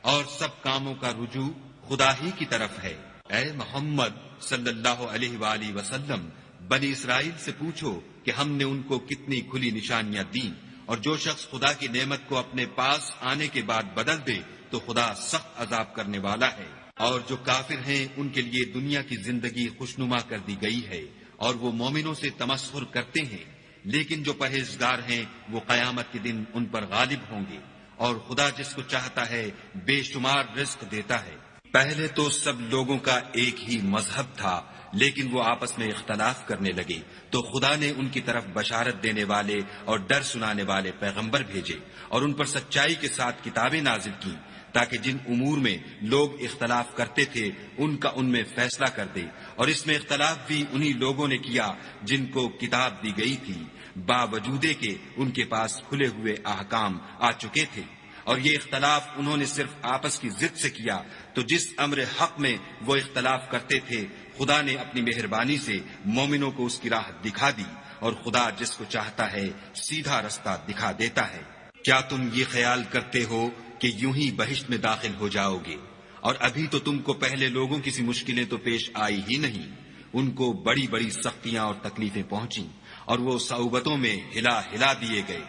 اور سب کاموں کا رجوع خدا ہی کی طرف ہے؟ اے محمد صلی اللہ علیہ وآلہ وسلم، بنی اسرائیل سے پوچھو کہ ہم نے ان کو کتنی کھلی نشانیاں دیں، اور جو شخص خدا کی نعمت کو اپنے پاس آنے کے بعد بدل دے تو خدا سخت عذاب کرنے والا ہے۔ اور جو کافر ہیں ان کے لیے دنیا کی زندگی خوشنما کر دی گئی ہے، اور وہ مومنوں سے تمسخر کرتے ہیں، لیکن جو پرہیزگار ہیں وہ قیامت کے دن ان پر غالب ہوں گے، اور خدا جس کو چاہتا ہے بے شمار رزق دیتا ہے۔ پہلے تو سب لوگوں کا ایک ہی مذہب تھا، لیکن وہ آپس میں اختلاف کرنے لگے تو خدا نے ان کی طرف بشارت دینے والے اور ڈر سنانے والے پیغمبر بھیجے، اور ان پر سچائی کے ساتھ کتابیں نازل کی، تاکہ جن امور میں لوگ اختلاف کرتے تھے ان کا ان میں فیصلہ کر دے۔ اور اس میں اختلاف بھی انہی لوگوں نے کیا جن کو کتاب دی گئی تھی، باوجود کہ ان کے پاس کھلے ہوئے احکام آ چکے تھے۔ اور یہ اختلاف انہوں نے صرف آپس کی ضد سے کیا، تو جس امر حق میں وہ اختلاف کرتے تھے خدا نے اپنی مہربانی سے مومنوں کو اس کی راہ دکھا دی، اور خدا جس کو چاہتا ہے سیدھا رستہ دکھا دیتا ہے۔ کیا تم یہ خیال کرتے ہو کہ یوں ہی بہشت میں داخل ہو جاؤ گے؟ اور ابھی تو تم کو پہلے لوگوں کی سی مشکلیں تو پیش آئی ہی نہیں، ان کو بڑی بڑی سختیاں اور تکلیفیں پہنچیں، اور وہ صعوبتوں میں ہلا دیے گئے،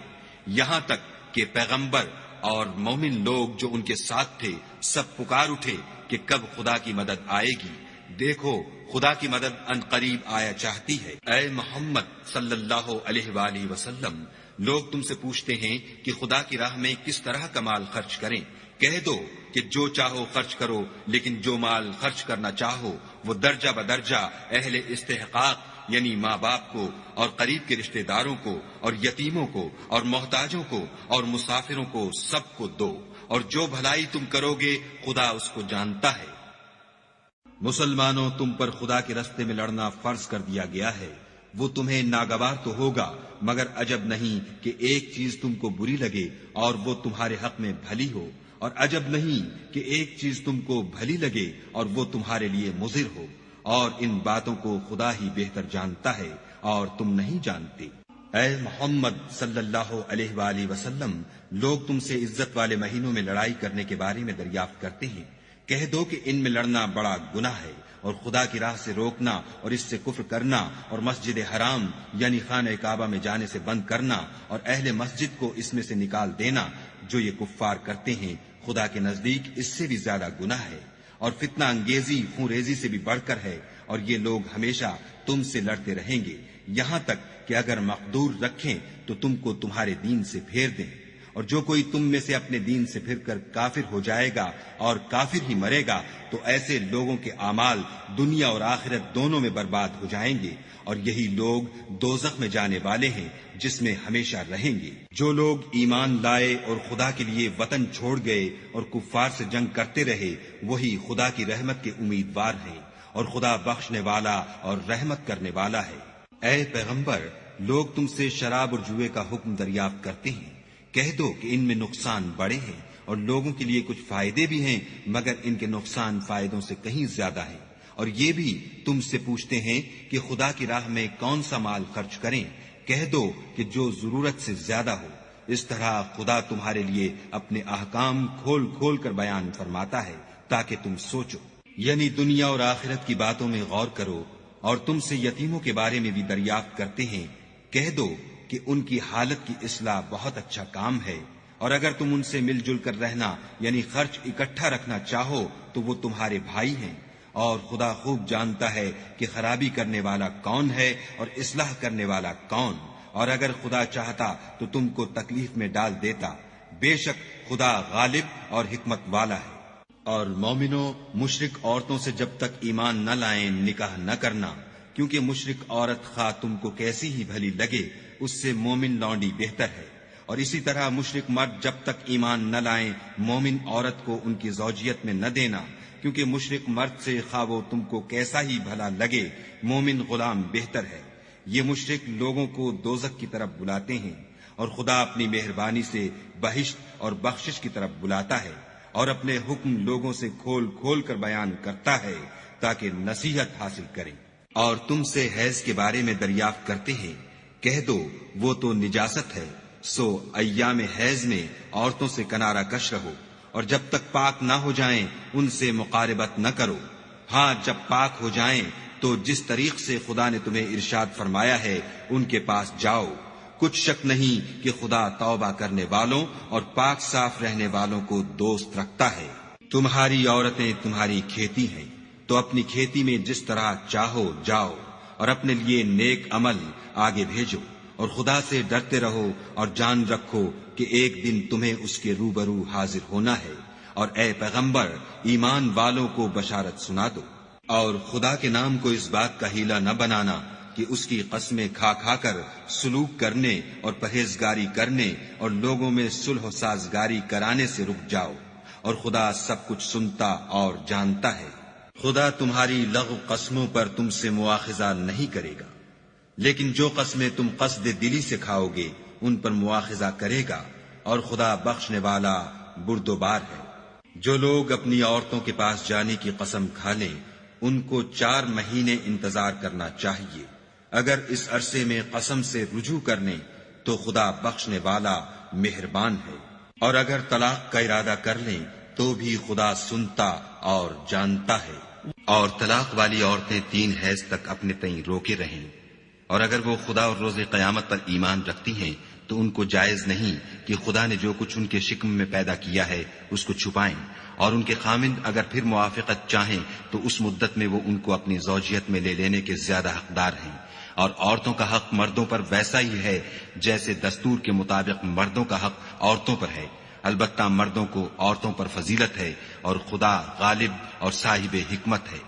یہاں تک کہ پیغمبر اور مومن لوگ جو ان کے ساتھ تھے سب پکار اٹھے کہ کب خدا کی مدد آئے گی۔ دیکھو خدا کی مدد ان قریب آیا چاہتی ہے۔ اے محمد صلی اللہ علیہ وآلہ وسلم، لوگ تم سے پوچھتے ہیں کہ خدا کی راہ میں کس طرح کا مال خرچ کریں۔ کہہ دو کہ جو چاہو خرچ کرو، لیکن جو مال خرچ کرنا چاہو وہ درجہ بدرجہ اہل استحقاق یعنی ماں باپ کو، اور قریب کے رشتہ داروں کو، اور یتیموں کو، اور محتاجوں کو، اور مسافروں کو، سب کو دو، اور جو بھلائی تم کرو گے خدا اس کو جانتا ہے۔ مسلمانوں، تم پر خدا کے رستے میں لڑنا فرض کر دیا گیا ہے، وہ تمہیں ناگوار تو ہوگا، مگر عجب نہیں کہ ایک چیز تم کو بری لگے اور وہ تمہارے حق میں بھلی ہو، اور عجب نہیں کہ ایک چیز تم کو بھلی لگے اور وہ تمہارے لیے مضر ہو، اور ان باتوں کو خدا ہی بہتر جانتا ہے اور تم نہیں جانتے۔ اے محمد صلی اللہ علیہ وآلہ وسلم، لوگ تم سے عزت والے مہینوں میں لڑائی کرنے کے بارے میں دریافت کرتے ہیں۔ کہہ دو کہ ان میں لڑنا بڑا گناہ ہے، اور خدا کی راہ سے روکنا اور اس سے کفر کرنا، اور مسجد حرام یعنی خانہ کعبہ میں جانے سے بند کرنا، اور اہل مسجد کو اس میں سے نکال دینا، جو یہ کفار کرتے ہیں خدا کے نزدیک اس سے بھی زیادہ گناہ ہے، اور فتنہ انگیزی خون ریزی سے بھی بڑھ کر ہے، اور یہ لوگ ہمیشہ تم سے لڑتے رہیں گے، یہاں تک کہ اگر مقدور رکھیں تو تم کو تمہارے دین سے پھیر دیں۔ اور جو کوئی تم میں سے اپنے دین سے پھر کر کافر ہو جائے گا اور کافر ہی مرے گا تو ایسے لوگوں کے اعمال دنیا اور آخرت دونوں میں برباد ہو جائیں گے، اور یہی لوگ دوزخ میں جانے والے ہیں جس میں ہمیشہ رہیں گے۔ جو لوگ ایمان لائے اور خدا کے لیے وطن چھوڑ گئے اور کفار سے جنگ کرتے رہے، وہی خدا کی رحمت کے امیدوار ہیں، اور خدا بخشنے والا اور رحمت کرنے والا ہے۔ اے پیغمبر، لوگ تم سے شراب اور جوئے کا حکم دریافت کرتے ہیں، کہہ دو کہ ان میں نقصان بڑے ہیں اور لوگوں کے لیے کچھ فائدے بھی ہیں، مگر ان کے نقصان فائدوں سے کہیں زیادہ ہیں۔ اور یہ بھی تم سے پوچھتے ہیں کہ خدا کی راہ میں کون سا مال خرچ کریں، کہہ دو کہ جو ضرورت سے زیادہ ہو۔ اس طرح خدا تمہارے لیے اپنے احکام کھول کھول کر بیان فرماتا ہے تاکہ تم سوچو، یعنی دنیا اور آخرت کی باتوں میں غور کرو۔ اور تم سے یتیموں کے بارے میں بھی دریافت کرتے ہیں، کہہ دو کہ ان کی حالت کی اصلاح بہت اچھا کام ہے، اور اگر تم ان سے مل جل کر رہنا یعنی خرچ اکٹھا رکھنا چاہو تو وہ تمہارے بھائی ہیں، اور خدا خوب جانتا ہے کہ خرابی کرنے والا کون ہے اور اصلاح کرنے والا کون، اور اگر خدا چاہتا تو تم کو تکلیف میں ڈال دیتا، بے شک خدا غالب اور حکمت والا ہے۔ اور مومنوں، مشرک عورتوں سے جب تک ایمان نہ لائیں نکاح نہ کرنا، کیونکہ مشرک عورت خواہ تم کو کیسی ہی بھلی لگے اس سے مومن لونڈی بہتر ہے، اور اسی طرح مشرک مرد جب تک ایمان نہ لائیں مومن عورت کو ان کی زوجیت میں نہ دینا، کیونکہ مشرک مرد سے خواہ وہ تم کو کیسا ہی بھلا لگے مومن غلام بہتر ہے۔ یہ مشرک لوگوں کو دوزخ کی طرف بلاتے ہیں، اور خدا اپنی مہربانی سے بہشت اور بخشش کی طرف بلاتا ہے، اور اپنے حکم لوگوں سے کھول کھول کر بیان کرتا ہے تاکہ نصیحت حاصل کریں۔ اور تم سے حیض کے بارے میں دریافت کرتے ہیں، کہہ دو وہ تو نجاست ہے، سو ایام حیض میں عورتوں سے کنارہ کش رہو، اور جب تک پاک نہ ہو جائیں ان سے مقاربت نہ کرو۔ ہاں جب پاک ہو جائیں تو جس طریق سے خدا نے تمہیں ارشاد فرمایا ہے ان کے پاس جاؤ، کچھ شک نہیں کہ خدا توبہ کرنے والوں اور پاک صاف رہنے والوں کو دوست رکھتا ہے۔ تمہاری عورتیں تمہاری کھیتی ہیں، تو اپنی کھیتی میں جس طرح چاہو جاؤ، اور اپنے لیے نیک عمل آگے بھیجو، اور خدا سے ڈرتے رہو، اور جان رکھو کہ ایک دن تمہیں اس کے روبرو حاضر ہونا ہے۔ اور اے پیغمبر، ایمان والوں کو بشارت سنا دو، اور خدا کے نام کو اس بات کا ہیلہ نہ بنانا کہ اس کی قسمیں کھا کھا کر سلوک کرنے اور پرہیزگاری کرنے اور لوگوں میں صلح و سازگاری کرانے سے رک جاؤ، اور خدا سب کچھ سنتا اور جانتا ہے۔ خدا تمہاری لغو قسموں پر تم سے مواخذہ نہیں کرے گا، لیکن جو قسمیں تم قصد دلی سے کھاؤ گے ان پر مواخذہ کرے گا، اور خدا بخشنے والا بردبار ہے۔ جو لوگ اپنی عورتوں کے پاس جانے کی قسم کھا لیں ان کو 4 مہینے انتظار کرنا چاہیے، اگر اس عرصے میں قسم سے رجوع کر لیں تو خدا بخشنے والا مہربان ہے، اور اگر طلاق کا ارادہ کر لیں تو بھی خدا سنتا اور جانتا ہے۔ اور طلاق والی عورتیں 3 حیض تک اپنے تئیں روکے رہیں، اور اگر وہ خدا اور روز قیامت پر ایمان رکھتی ہیں تو ان کو جائز نہیں کہ خدا نے جو کچھ ان کے شکم میں پیدا کیا ہے اس کو چھپائیں، اور ان کے خامند اگر پھر موافقت چاہیں تو اس مدت میں وہ ان کو اپنی زوجیت میں لے لینے کے زیادہ حقدار ہیں۔ اور عورتوں کا حق مردوں پر ویسا ہی ہے جیسے دستور کے مطابق مردوں کا حق عورتوں پر ہے، البتہ مردوں کو عورتوں پر فضیلت ہے، اور خدا غالب اور صاحب حکمت ہے۔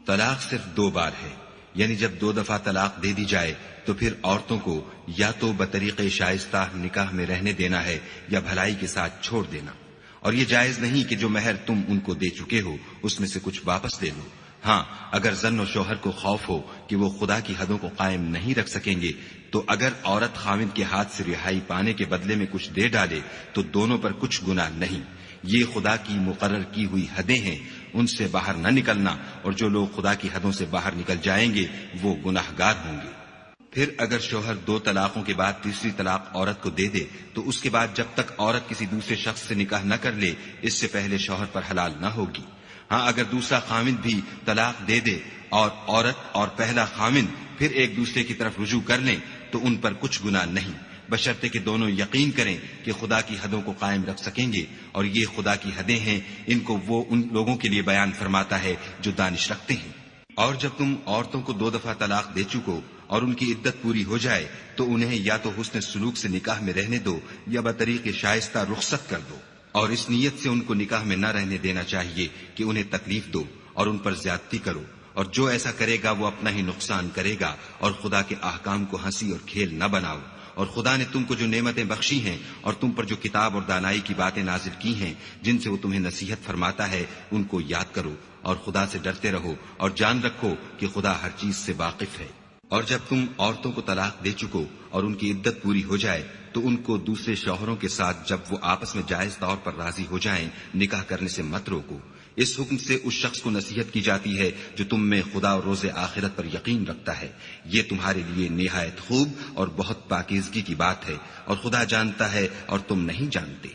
طلاق صرف 2 بار ہے، یعنی جب 2 دفعہ طلاق دے دی جائے تو پھر عورتوں کو یا تو بطریق شائستہ نکاح میں رہنے دینا ہے یا بھلائی کے ساتھ چھوڑ دینا، اور یہ جائز نہیں کہ جو مہر تم ان کو دے چکے ہو اس میں سے کچھ واپس لے لو۔ ہاں اگر زن و شوہر کو خوف ہو کہ وہ خدا کی حدوں کو قائم نہیں رکھ سکیں گے تو اگر عورت خاوند کے ہاتھ سے رہائی پانے کے بدلے میں کچھ دے ڈالے تو دونوں پر کچھ گناہ نہیں، یہ خدا کی مقرر کی ہوئی حدیں ہیں، ان سے باہر نہ نکلنا، اور جو لوگ خدا کی حدوں سے باہر نکل جائیں گے وہ گناہگار ہوں گے۔ پھر اگر شوہر 2 طلاقوں کے بعد تیسری طلاق عورت کو دے دے تو اس کے بعد جب تک عورت کسی دوسرے شخص سے نکاح نہ کر لے اس سے پہلے شوہر پر حلال نہ ہوگی۔ ہاں اگر دوسرا خامند بھی طلاق دے دے اور عورت اور پہلا خامند پھر ایک دوسرے کی طرف رجوع کر لیں تو ان پر کچھ گناہ نہیں، بشرطے کہ دونوں یقین کریں کہ خدا کی حدوں کو قائم رکھ سکیں گے، اور یہ خدا کی حدیں ہیں، ان کو وہ ان لوگوں کے لیے بیان فرماتا ہے جو دانش رکھتے ہیں۔ اور جب تم عورتوں کو 2 دفعہ طلاق دے چکو اور ان کی عدت پوری ہو جائے تو انہیں یا تو حسن سلوک سے نکاح میں رہنے دو یا بطریق شائستہ رخصت کر دو، اور اس نیت سے ان کو نکاح میں نہ رہنے دینا چاہیے کہ انہیں تکلیف دو اور ان پر زیادتی کرو، اور جو ایسا کرے گا وہ اپنا ہی نقصان کرے گا، اور خدا کے احکام کو ہنسی اور کھیل نہ بناؤ، اور خدا نے تم کو جو نعمتیں بخشی ہیں اور تم پر جو کتاب اور دانائی کی باتیں نازل کی ہیں جن سے وہ تمہیں نصیحت فرماتا ہے ان کو یاد کرو، اور خدا سے ڈرتے رہو اور جان رکھو کہ خدا ہر چیز سے واقف ہے۔ اور جب تم عورتوں کو طلاق دے چکو اور ان کی عدت پوری ہو جائے تو ان کو دوسرے شوہروں کے ساتھ جب وہ آپس میں جائز طور پر راضی ہو جائیں نکاح کرنے سے مت روکو۔ اس حکم سے اس شخص کو نصیحت کی جاتی ہے جو تم میں خدا اور روز آخرت پر یقین رکھتا ہے، یہ تمہارے لیے نہایت خوب اور بہت پاکیزگی کی بات ہے، اور خدا جانتا ہے اور تم نہیں جانتے۔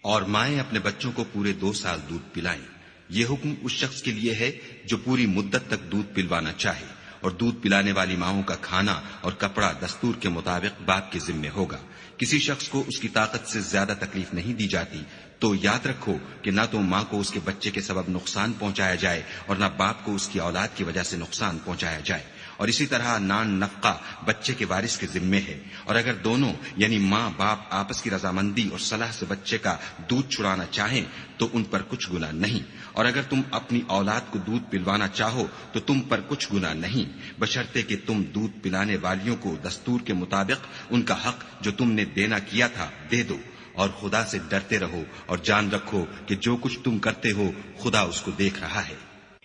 اور مائیں اپنے بچوں کو پورے 2 سال دودھ پلائیں، یہ حکم اس شخص کے لیے ہے جو پوری مدت تک دودھ پلوانا چاہے، اور دودھ پلانے والی ماؤں کا کھانا اور کپڑا دستور کے مطابق باپ کے ذمے ہوگا۔ کسی شخص کو اس کی طاقت سے زیادہ تکلیف نہیں دی جاتی تو یاد رکھو کہ نہ تو ماں کو اس کے بچے کے سبب نقصان پہنچایا جائے اور نہ باپ کو اس کی اولاد کی وجہ سے نقصان پہنچایا جائے، اور اسی طرح نان نفقہ بچے کے وارث کے ذمے ہے، اور اگر دونوں یعنی ماں باپ آپس کی رضامندی اور صلاح سے بچے کا دودھ چھڑانا چاہیں تو ان پر کچھ گناہ نہیں، اور اگر تم اپنی اولاد کو دودھ پلوانا چاہو تو تم پر کچھ گناہ نہیں، بشرطے کہ تم دودھ پلانے والیوں کو دستور کے مطابق ان کا حق جو تم نے دینا کیا تھا دے دو، اور خدا سے ڈرتے رہو اور جان رکھو کہ جو کچھ تم کرتے ہو خدا اس کو دیکھ رہا ہے۔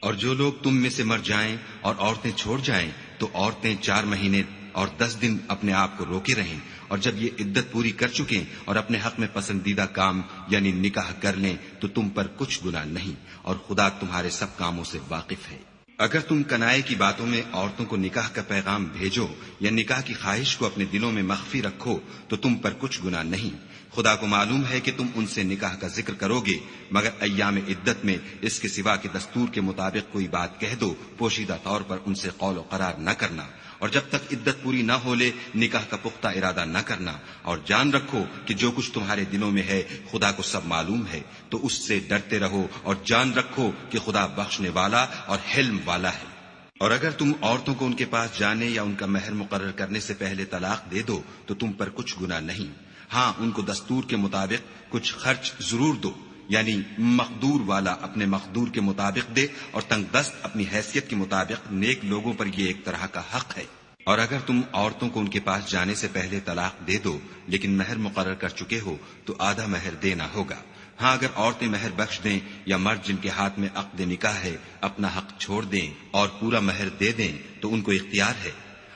اور جو لوگ تم میں سے مر جائیں اور عورتیں چھوڑ جائیں تو عورتیں 4 مہینے اور 10 دن اپنے آپ کو روکے رہیں، اور جب یہ عدت پوری کر چکیں اور اپنے حق میں پسندیدہ کام یعنی نکاح کر لیں تو تم پر کچھ گناہ نہیں، اور خدا تمہارے سب کاموں سے واقف ہے۔ اگر تم کنائے کی باتوں میں عورتوں کو نکاح کا پیغام بھیجو یا نکاح کی خواہش کو اپنے دلوں میں مخفی رکھو تو تم پر کچھ گناہ نہیں، خدا کو معلوم ہے کہ تم ان سے نکاح کا ذکر کرو گے، مگر ایام عدت میں اس کے سوا کہ دستور کے مطابق کوئی بات کہہ دو، پوشیدہ طور پر ان سے قول و قرار نہ کرنا، اور جب تک عدت پوری نہ ہو لے نکاح کا پختہ ارادہ نہ کرنا، اور جان رکھو کہ جو کچھ تمہارے دلوں میں ہے خدا کو سب معلوم ہے، تو اس سے ڈرتے رہو اور جان رکھو کہ خدا بخشنے والا اور حلم والا ہے۔ اور اگر تم عورتوں کو ان کے پاس جانے یا ان کا مہر مقرر کرنے سے پہلے طلاق دے دو تو تم پر کچھ گناہ نہیں، ہاں ان کو دستور کے مطابق کچھ خرچ ضرور دو، یعنی مقدور والا اپنے مقدور کے مطابق دے اور تنگ دست اپنی حیثیت کے مطابق، نیک لوگوں پر یہ ایک طرح کا حق ہے۔ اور اگر تم عورتوں کو ان کے پاس جانے سے پہلے طلاق دے دو لیکن مہر مقرر کر چکے ہو تو آدھا مہر دینا ہوگا، ہاں اگر عورتیں مہر بخش دیں یا مرد جن کے ہاتھ میں عقد نکاح ہے اپنا حق چھوڑ دیں اور پورا مہر دے دیں تو ان کو اختیار ہے،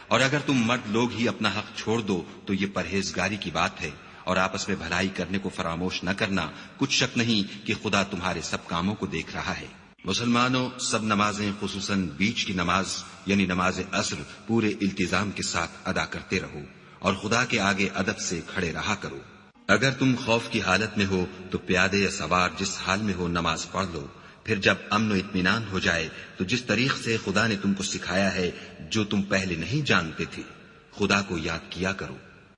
اور اگر تم مرد لوگ ہی اپنا حق چھوڑ دو تو یہ پرہیزگاری کی بات ہے، اور آپس میں بھلائی کرنے کو فراموش نہ کرنا، کچھ شک نہیں کہ خدا تمہارے سب کاموں کو دیکھ رہا ہے۔ مسلمانوں، سب نمازیں خصوصاً بیچ کی نماز یعنی نماز عصر پورے التزام کے ساتھ ادا کرتے رہو، اور خدا کے آگے ادب سے کھڑے رہا کرو۔ اگر تم خوف کی حالت میں ہو تو پیادے یا سوار جس حال میں ہو نماز پڑھ لو، پھر جب امن و اطمینان ہو جائے تو جس طریق سے خدا نے تم کو سکھایا ہے جو تم پہلے نہیں جانتے تھے خدا کو یاد کیا کرو۔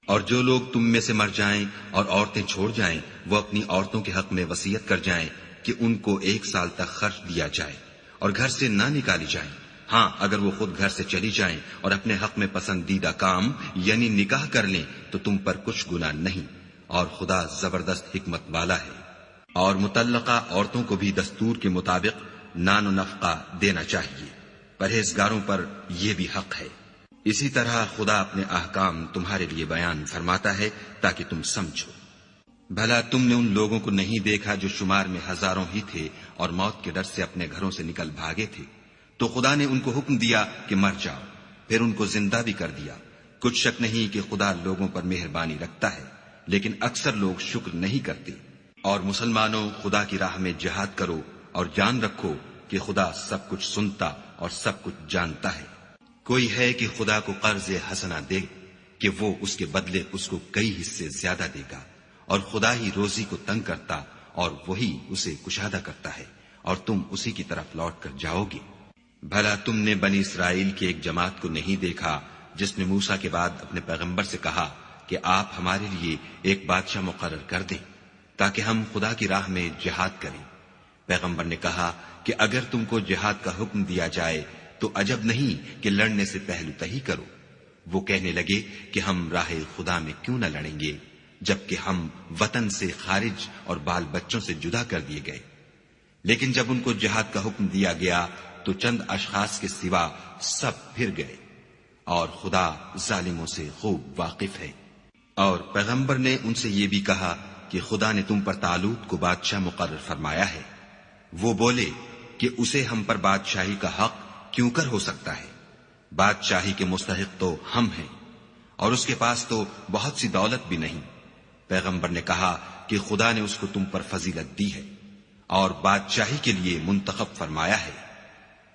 اور جو لوگ تم میں سے مر جائیں اور عورتیں چھوڑ جائیں وہ اپنی عورتوں کے حق میں وصیت کر جائیں کہ ان کو 1 سال تک خرچ دیا جائے اور گھر سے نہ نکالی جائیں، ہاں اگر وہ خود گھر سے چلی جائیں اور اپنے حق میں پسندیدہ کام یعنی نکاح کر لیں تو تم پر کچھ گناہ نہیں، اور خدا زبردست حکمت والا ہے۔ اور مطلقہ عورتوں کو بھی دستور کے مطابق نان و نفقہ دینا چاہیے، پرہیزگاروں پر یہ بھی حق ہے۔ اسی طرح خدا اپنے احکام تمہارے لیے بیان فرماتا ہے تاکہ تم سمجھو۔ بھلا تم نے ان لوگوں کو نہیں دیکھا جو شمار میں ہزاروں ہی تھے اور موت کے ڈر سے اپنے گھروں سے نکل بھاگے تھے، تو خدا نے ان کو حکم دیا کہ مر جاؤ، پھر ان کو زندہ بھی کر دیا۔ کچھ شک نہیں کہ خدا لوگوں پر مہربانی رکھتا ہے، لیکن اکثر لوگ شکر نہیں کرتے۔ اور مسلمانوں، خدا کی راہ میں جہاد کرو اور جان رکھو کہ خدا سب کچھ سنتا اور سب کچھ جانتا ہے۔ کوئی ہے کہ خدا کو قرض حسنہ دے کہ وہ اس کے بدلے اس کو کئی حصے زیادہ دے گا، اور خدا ہی روزی کو تنگ کرتا اور وہی اسے کشادہ کرتا ہے، اور تم اسی کی طرف لوٹ کر جاؤ گے۔ بھلا تم نے بنی اسرائیل کی ایک جماعت کو نہیں دیکھا جس نے موسیٰ کے بعد اپنے پیغمبر سے کہا کہ آپ ہمارے لیے ایک بادشاہ مقرر کر دیں تاکہ ہم خدا کی راہ میں جہاد کریں؟ پیغمبر نے کہا کہ اگر تم کو جہاد کا حکم دیا جائے تو عجب نہیں کہ لڑنے سے پہلو تہی کرو۔ وہ کہنے لگے کہ ہم راہ خدا میں کیوں نہ لڑیں گے جبکہ ہم وطن سے خارج اور بال بچوں سے جدا کر دیے گئے. لیکن جب ان کو جہاد کا حکم دیا گیا تو چند اشخاص کے سوا سب پھر گئے، اور خدا ظالموں سے خوب واقف ہے. اور پیغمبر نے ان سے یہ بھی کہا کہ خدا نے تم پر طالوت کو بادشاہ مقرر فرمایا ہے. وہ بولے کہ اسے ہم پر بادشاہی کا حق کیوں کر ہو سکتا ہے؟ بادشاہی کے مستحق تو ہم ہیں، اور اس کے پاس تو بہت سی دولت بھی نہیں. پیغمبر نے کہا کہ خدا نے اس کو تم پر فضیلت دی ہے اور بادشاہی کے لیے منتخب فرمایا ہے.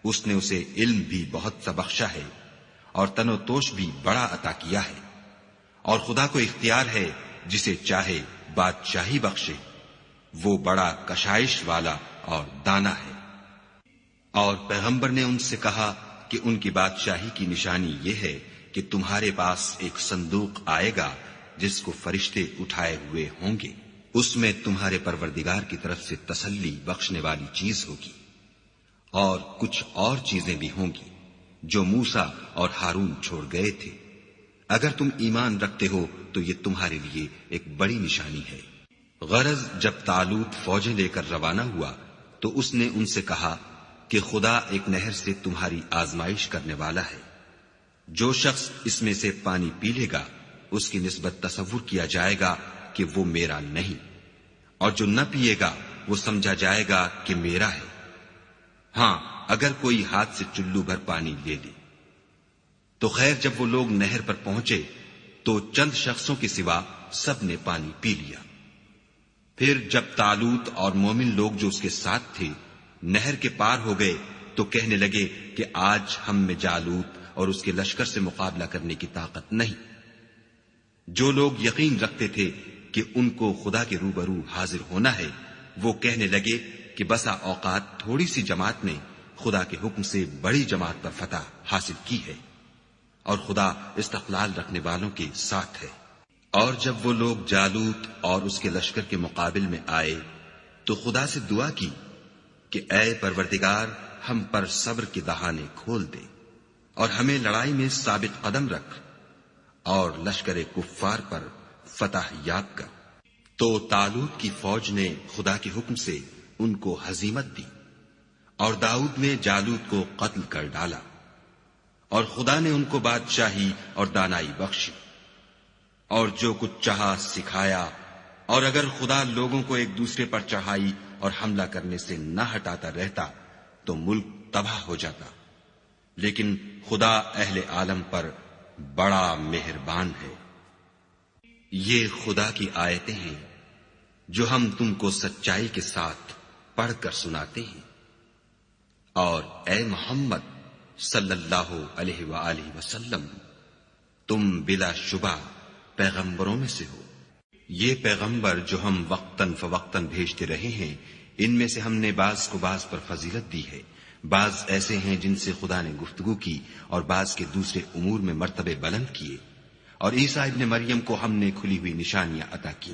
اس نے اسے علم بھی بہت سا بخشا ہے اور تن و توش بھی بڑا عطا کیا ہے، اور خدا کو اختیار ہے جسے چاہے بادشاہی بخشے. وہ بڑا کشائش والا اور دانا ہے. اور پیغمبر نے ان سے کہا کہ ان کی بادشاہی کی نشانی یہ ہے کہ تمہارے پاس ایک صندوق آئے گا جس کو فرشتے اٹھائے ہوئے ہوں گے. اس میں تمہارے پروردگار کی طرف سے تسلی بخشنے والی چیز ہوگی، اور کچھ اور چیزیں بھی ہوں گی جو موسیٰ اور ہارون چھوڑ گئے تھے. اگر تم ایمان رکھتے ہو تو یہ تمہارے لیے ایک بڑی نشانی ہے. غرض جب طالوت فوجیں لے کر روانہ ہوا تو اس نے ان سے کہا کہ خدا ایک نہر سے تمہاری آزمائش کرنے والا ہے. جو شخص اس میں سے پانی پی لے گا اس کی نسبت تصور کیا جائے گا کہ وہ میرا نہیں، اور جو نہ پیے گا وہ سمجھا جائے گا کہ میرا ہے. ہاں اگر کوئی ہاتھ سے چلو بھر پانی لے لے. تو خیر جب وہ لوگ نہر پر پہنچے تو چند شخصوں کے سوا سب نے پانی پی لیا. پھر جب طالوت اور مومن لوگ جو اس کے ساتھ تھے نہر کے پار ہو گئے تو کہنے لگے کہ آج ہم میں جالوت اور اس کے لشکر سے مقابلہ کرنے کی طاقت نہیں. جو لوگ یقین رکھتے تھے کہ ان کو خدا کے روبرو حاضر ہونا ہے وہ کہنے لگے کہ بسا اوقات تھوڑی سی جماعت نے خدا کے حکم سے بڑی جماعت پر فتح حاصل کی ہے، اور خدا استقلال رکھنے والوں کے ساتھ ہے. اور جب وہ لوگ جالوت اور اس کے لشکر کے مقابل میں آئے تو خدا سے دعا کی کہ اے پروردگار ہم پر صبر کے دہانے کھول دے اور ہمیں لڑائی میں ثابت قدم رکھ اور لشکر کفار پر فتح یاب کر. تو طالوت کی فوج نے خدا کے حکم سے ان کو ہزیمت دی، اور داؤد نے جالوت کو قتل کر ڈالا، اور خدا نے ان کو بادشاہی اور دانائی بخشی، اور جو کچھ چاہا سکھایا. اور اگر خدا لوگوں کو ایک دوسرے پر چڑھائی اور حملہ کرنے سے نہ ہٹاتا رہتا تو ملک تباہ ہو جاتا. لیکن خدا اہل عالم پر بڑا مہربان ہے. یہ خدا کی آیتیں ہیں جو ہم تم کو سچائی کے ساتھ پڑھ کر سناتے ہیں. اور اے محمد صلی اللہ علیہ وآلہ وسلم تم بلا شبہ پیغمبروں میں سے ہو. یہ پیغمبر جو ہم وقتاً فوقتاً بھیجتے رہے ہیں ان میں سے ہم نے بعض کو بعض پر فضیلت دی ہے. بعض ایسے ہیں جن سے خدا نے گفتگو کی اور بعض کے دوسرے امور میں مرتبے بلند کیے. اور عیسیٰ ابن مریم کو ہم نے کھلی ہوئی نشانیاں عطا کی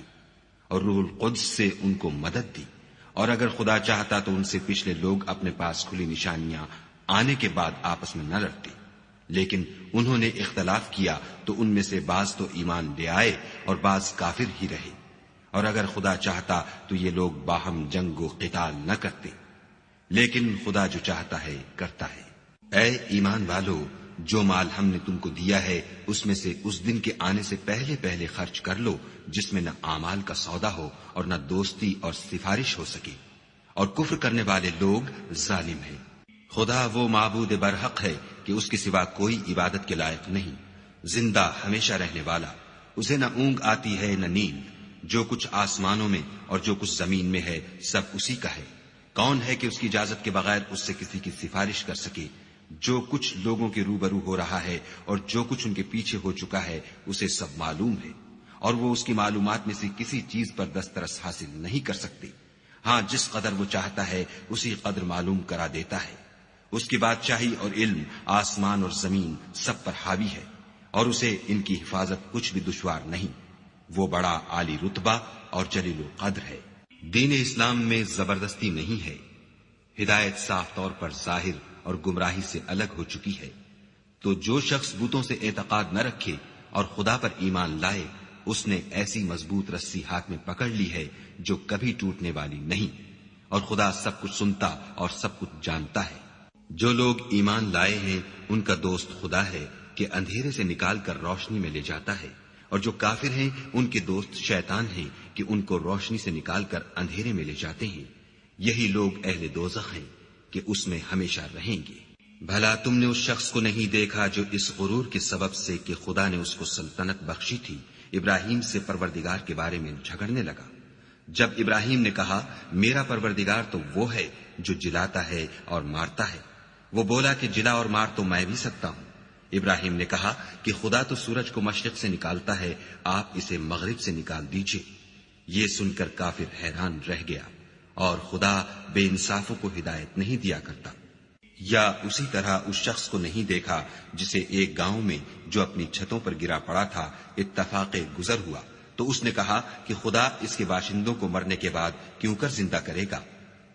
اور روح القدس سے ان کو مدد دی. اور اگر خدا چاہتا تو ان سے پچھلے لوگ اپنے پاس کھلی نشانیاں آنے کے بعد آپس میں نہ لڑتے، لیکن انہوں نے اختلاف کیا تو ان میں سے بعض تو ایمان لے آئے اور بعض کافر ہی رہے. اور اگر خدا چاہتا تو یہ لوگ باہم جنگ و قتال نہ کرتے، لیکن خدا جو چاہتا ہے کرتا ہے. اے ایمان والو، جو مال ہم نے تم کو دیا ہے اس میں سے اس دن کے آنے سے پہلے پہلے خرچ کر لو جس میں نہ اعمال کا سودا ہو اور نہ دوستی اور سفارش ہو سکے. اور کفر کرنے والے لوگ ظالم ہیں. خدا وہ معبود برحق ہے کہ اس کے سوا کوئی عبادت کے لائق نہیں، زندہ ہمیشہ رہنے والا. اسے نہ اونگ آتی ہے نہ نیند. جو کچھ آسمانوں میں اور جو کچھ زمین میں ہے سب اسی کا ہے. کون ہے کہ اس کی اجازت کے بغیر اس سے کسی کی سفارش کر سکے؟ جو کچھ لوگوں کے روبرو ہو رہا ہے اور جو کچھ ان کے پیچھے ہو چکا ہے اسے سب معلوم ہے، اور وہ اس کی معلومات میں سے کسی چیز پر دسترس حاصل نہیں کر سکتے. ہاں جس قدر وہ چاہتا ہے اسی قدر معلوم کرا دیتا ہے. اس کی بادشاہی اور علم آسمان اور زمین سب پر حاوی ہے، اور اسے ان کی حفاظت کچھ بھی دشوار نہیں. وہ بڑا عالی رتبہ اور جلیل القدر ہے. دین اسلام میں زبردستی نہیں ہے. ہدایت صاف طور پر ظاہر اور گمراہی سے الگ ہو چکی ہے. تو جو شخص بتوں سے اعتقاد نہ رکھے اور خدا پر ایمان لائے، اس نے ایسی مضبوط رسی ہاتھ میں پکڑ لی ہے جو کبھی ٹوٹنے والی نہیں، اور خدا سب کچھ سنتا اور سب کچھ جانتا ہے۔ جو لوگ ایمان لائے ہیں ان کا دوست خدا ہے کہ اندھیرے سے نکال کر روشنی میں لے جاتا ہے، اور جو کافر ہیں ان کے دوست شیطان ہیں کہ ان کو روشنی سے نکال کر اندھیرے میں لے جاتے ہیں۔ یہی لوگ اہل دوزخ ہیں کہ اس میں ہمیشہ رہیں گے۔ بھلا تم نے اس شخص کو نہیں دیکھا جو اس غرور کے سبب سے کہ خدا نے اس کو سلطنت بخشی تھی، ابراہیم سے پروردگار کے بارے میں جھگڑنے لگا؟ جب ابراہیم نے کہا میرا پروردگار تو وہ ہے جو جلاتا ہے اور مارتا ہے، وہ بولا کہ جلا اور مار تو میں بھی سکتا ہوں۔ ابراہیم نے کہا کہ خدا تو سورج کو مشرق سے نکالتا ہے، آپ اسے مغرب سے نکال دیجئے۔ یہ سن کر کافر حیران رہ گیا، اور خدا بے انصافوں کو ہدایت نہیں دیا کرتا۔ یا اسی طرح اس شخص کو نہیں دیکھا جسے ایک گاؤں میں جو اپنی چھتوں پر گرا پڑا تھا اتفاق گزر ہوا، تو اس نے کہا کہ خدا اس کے باشندوں کو مرنے کے بعد کیوں کر زندہ کرے گا؟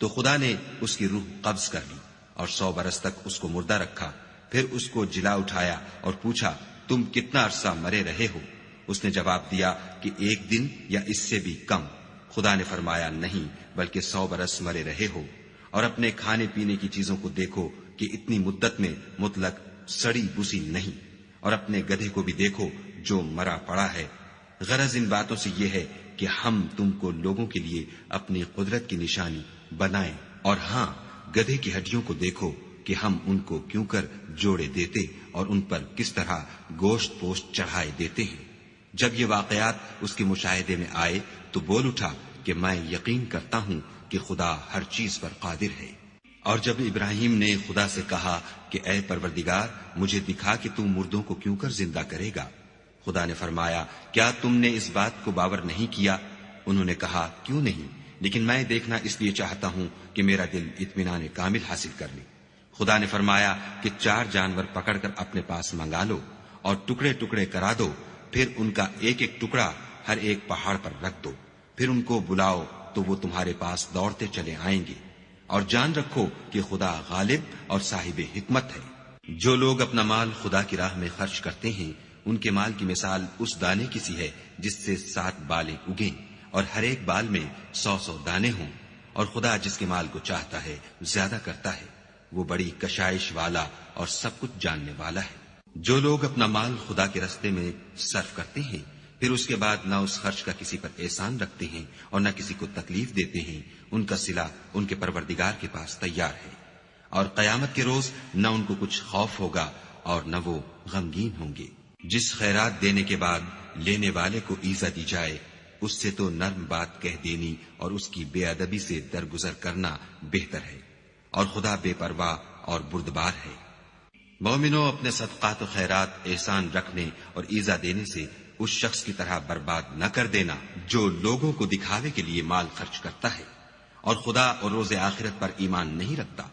تو خدا نے اس کی روح قبض کر لی اور 100 برس تک اس کو مردہ رکھا، پھر اس کو جلا اٹھایا اور پوچھا تم کتنا عرصہ مرے رہے ہو؟ اس نے جواب دیا کہ 1 دن یا اس سے بھی کم۔ خدا نے فرمایا نہیں بلکہ 100 برس مرے رہے ہو، اور اپنے کھانے پینے کی چیزوں کو دیکھو کہ اتنی مدت میں مطلق سڑی بسی نہیں، اور اپنے گدھے کو بھی دیکھو جو مرا پڑا ہے۔ غرض ان باتوں سے یہ ہے کہ ہم تم کو لوگوں کے لیے اپنی قدرت کی نشانی بنائیں، اور ہاں گدھے کی ہڈیوں کو دیکھو کہ ہم ان کو کیوں کر جوڑے دیتے اور ان پر کس طرح گوشت پوشت چڑھائے دیتے ہیں۔ جب یہ واقعات اس کے مشاہدے میں آئے تو بول اٹھا کہ میں یقین کرتا ہوں کہ خدا ہر چیز پر قادر ہے۔ اور جب ابراہیم نے خدا سے کہا کہ اے پروردگار مجھے دکھا کہ تم مردوں کو کیوں کر زندہ کرے گا، خدا نے فرمایا کیا تم نے اس بات کو باور نہیں کیا؟ انہوں نے کہا کیوں نہیں، لیکن میں دیکھنا اس لیے چاہتا ہوں کہ میرا دل اطمینان کامل حاصل کر لے۔ خدا نے فرمایا کہ 4 جانور پکڑ کر اپنے پاس منگا لو اور ٹکڑے ٹکڑے کرا دو، پھر ان کا ایک ایک ٹکڑا ہر ایک پہاڑ پر رکھ دو، پھر ان کو بلاؤ تو وہ تمہارے پاس دوڑتے چلے آئیں گے، اور جان رکھو کہ خدا غالب اور صاحب حکمت ہے۔ جو لوگ اپنا مال خدا کی راہ میں خرچ کرتے ہیں ان کے مال کی مثال اس دانے کی سی ہے جس سے 7 بالیں اگیں اور ہر ایک بال میں 100 دانے ہوں، اور خدا جس کے مال کو چاہتا ہے زیادہ کرتا ہے، وہ بڑی کشائش والا اور سب کچھ جاننے والا ہے۔ جو لوگ اپنا مال خدا کے راستے میں صرف کرتے ہیں پھر اس کے بعد نہ اس خرچ کا کسی پر احسان رکھتے ہیں اور نہ کسی کو تکلیف دیتے ہیں، ان کا صلہ ان کے پروردگار کے پاس تیار ہے، اور قیامت کے روز نہ ان کو کچھ خوف ہوگا اور نہ وہ غمگین ہوں گے۔ جس خیرات دینے کے بعد لینے والے کو ایزا دی جائے اس سے تو نرم بات کہہ دینی اور اس کی بے ادبی سے درگزر کرنا بہتر ہے، اور خدا بے پرواہ اور بردبار ہے۔ مومنوں اپنے صدقات و خیرات احسان رکھنے اور ایزا دینے سے اس شخص کی طرح برباد نہ کر دینا جو لوگوں کو دکھاوے کے لیے مال خرچ کرتا ہے اور خدا اور روز آخرت پر ایمان نہیں رکھتا،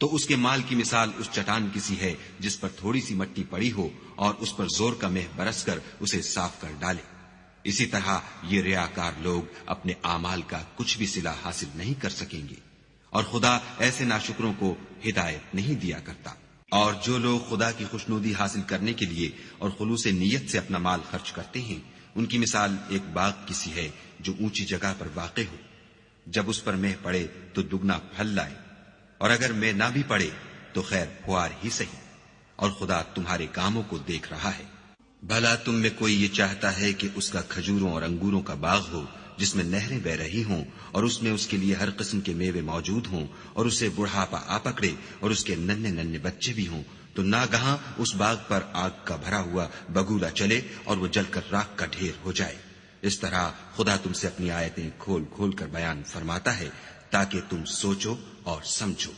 تو اس کے مال کی مثال اس چٹان کی سی ہے جس پر تھوڑی سی مٹی پڑی ہو اور اس پر زور کا مہ برس کر اسے صاف کر ڈالے۔ اسی طرح یہ ریاکار لوگ اپنے اعمال کا کچھ بھی صلہ حاصل نہیں کر سکیں گے، اور خدا ایسے ناشکروں کو ہدایت نہیں دیا کرتا۔ اور جو لوگ خدا کی خوشنودی حاصل کرنے کے لیے اور خلوص نیت سے اپنا مال خرچ کرتے ہیں ان کی مثال ایک باغ کی سی ہے جو اونچی جگہ پر واقع ہو، جب اس پر مہ پڑے تو دگنا پھل لائے، اور اگر مہ نہ بھی پڑے تو خیر پھوار ہی سہی، اور خدا تمہارے کاموں کو دیکھ رہا ہے۔ بھلا تم میں کوئی یہ چاہتا ہے کہ اس کا کھجوروں اور انگوروں کا باغ ہو جس میں نہریں بہ رہی ہوں اور اس میں اس کے لیے ہر قسم کے میوے موجود ہوں اور اسے بڑھاپا آ پکڑے اور اس کے ننھے ننھے بچے بھی ہوں، تو ناگہاں اس باغ پر آگ کا بھرا ہوا بگولا چلے اور وہ جل کر راکھ کا ڈھیر ہو جائے؟ اس طرح خدا تم سے اپنی آیتیں کھول کھول کر بیان فرماتا ہے تاکہ تم سوچو اور سمجھو۔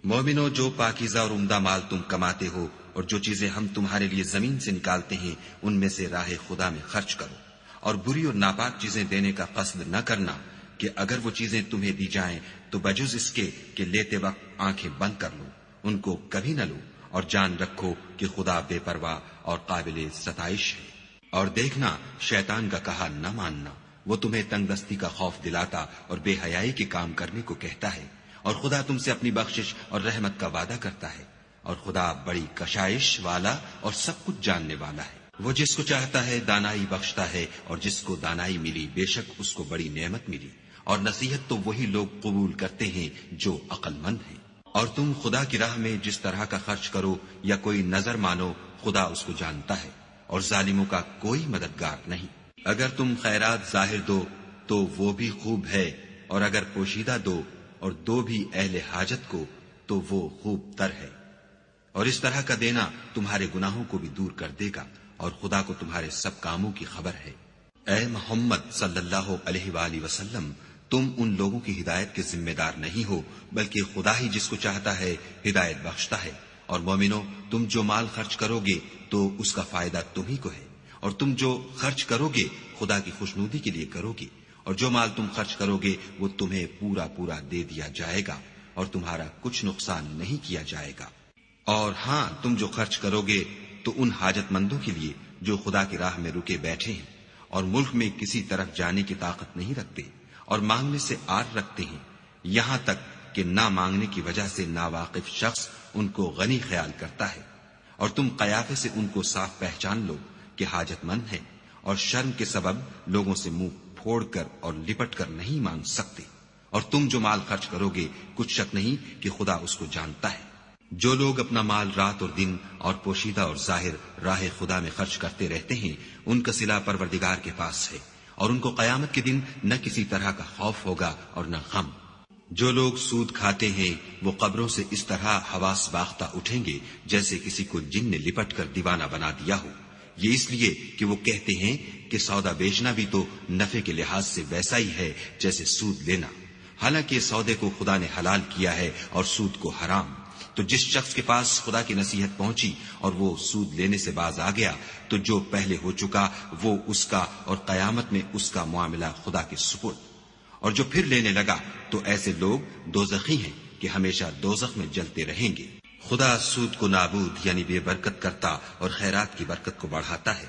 مومنو، جو پاکیزہ اور عمدہ مال تم کماتے ہو اور جو چیزیں ہم تمہارے لیے زمین سے نکالتے ہیں ان میں سے راہ خدا میں خرچ کرو، اور بری اور ناپاک چیزیں دینے کا قصد نہ کرنا کہ اگر وہ چیزیں تمہیں دی جائیں تو بجز اس کے کہ لیتے وقت آنکھیں بند کر لو، ان کو کبھی نہ لو، اور جان رکھو کہ خدا بے پرواہ اور قابل ستائش ہے۔ اور دیکھنا، شیطان کا کہا نہ ماننا، وہ تمہیں تنگ دستی کا خوف دلاتا اور بے حیائی کے کام کرنے کو کہتا ہے، اور خدا تم سے اپنی بخشش اور رحمت کا وعدہ کرتا ہے، اور خدا بڑی کشائش والا اور سب کچھ جاننے والا ہے۔ وہ جس کو چاہتا ہے دانائی بخشتا ہے، اور جس کو دانائی ملی بے شک اس کو بڑی نعمت ملی، اور نصیحت تو وہی لوگ قبول کرتے ہیں جو عقل مند ہیں۔ اور تم خدا کی راہ میں جس طرح کا خرچ کرو یا کوئی نظر مانو، خدا اس کو جانتا ہے، اور ظالموں کا کوئی مددگار نہیں۔ اگر تم خیرات ظاہر دو تو وہ بھی خوب ہے، اور اگر پوشیدہ دو اور دو بھی اہل حاجت کو تو وہ خوب تر ہے، اور اس طرح کا دینا تمہارے گناہوں کو بھی دور کر دے گا، اور خدا کو تمہارے سب کاموں کی خبر ہے۔ اے محمد صلی اللہ علیہ وآلہ وسلم، تم ان لوگوں کی ہدایت کے ذمہ دار نہیں ہو، بلکہ خدا ہی جس کو چاہتا ہے ہدایت بخشتا ہے۔ اور مومنو، تم جو مال خرچ کرو گے تو اس کا فائدہ تم ہی کو ہے، اور تم جو خرچ کرو گے خدا کی خوشنودی کے لیے کرو گے، اور جو مال تم خرچ کرو گے وہ تمہیں پورا پورا دے دیا جائے گا، اور تمہارا کچھ نقصان نہیں کیا جائے گا۔ اور ہاں، تم جو خرچ کرو گے تو ان حاجت مندوں کے لیے جو خدا کی راہ میں رکے بیٹھے ہیں اور ملک میں کسی طرف جانے کی طاقت نہیں رکھتے اور مانگنے سے آر رکھتے ہیں، یہاں تک کہ نہ مانگنے کی وجہ سے ناواقف شخص ان کو غنی خیال کرتا ہے، اور تم قیافے سے ان کو صاف پہچان لو کہ حاجت مند ہیں، اور شرم کے سبب لوگوں سے منہ پھوڑ کر اور لپٹ کر نہیں مانگ سکتے۔ اور تم جو مال خرچ کرو گے کچھ شک نہیں کہ خدا اس کو جانتا ہے۔ جو لوگ اپنا مال رات اور دن اور پوشیدہ اور ظاہر راہ خدا میں خرچ کرتے رہتے ہیں، ان کا صلہ پروردگار کے پاس ہے، اور ان کو قیامت کے دن نہ کسی طرح کا خوف ہوگا اور نہ غم۔ جو لوگ سود کھاتے ہیں وہ قبروں سے اس طرح حواس باختہ اٹھیں گے جیسے کسی کو جن نے لپٹ کر دیوانہ بنا دیا ہو، یہ اس لیے کہ وہ کہتے ہیں کہ سودا بیچنا بھی تو نفع کے لحاظ سے ویسا ہی ہے جیسے سود لینا، حالانکہ سودے کو خدا نے حلال کیا ہے اور سود کو حرام۔ تو جس شخص کے پاس خدا کی نصیحت پہنچی اور وہ سود لینے سے باز آ گیا تو جو پہلے ہو چکا وہ اس کا، اور قیامت میں اس کا معاملہ خدا کے سپرد۔ اور جو پھر لینے لگا تو ایسے لوگ دوزخی ہیں کہ ہمیشہ دوزخ میں جلتے رہیں گے۔ خدا سود کو نابود یعنی بے برکت کرتا اور خیرات کی برکت کو بڑھاتا ہے،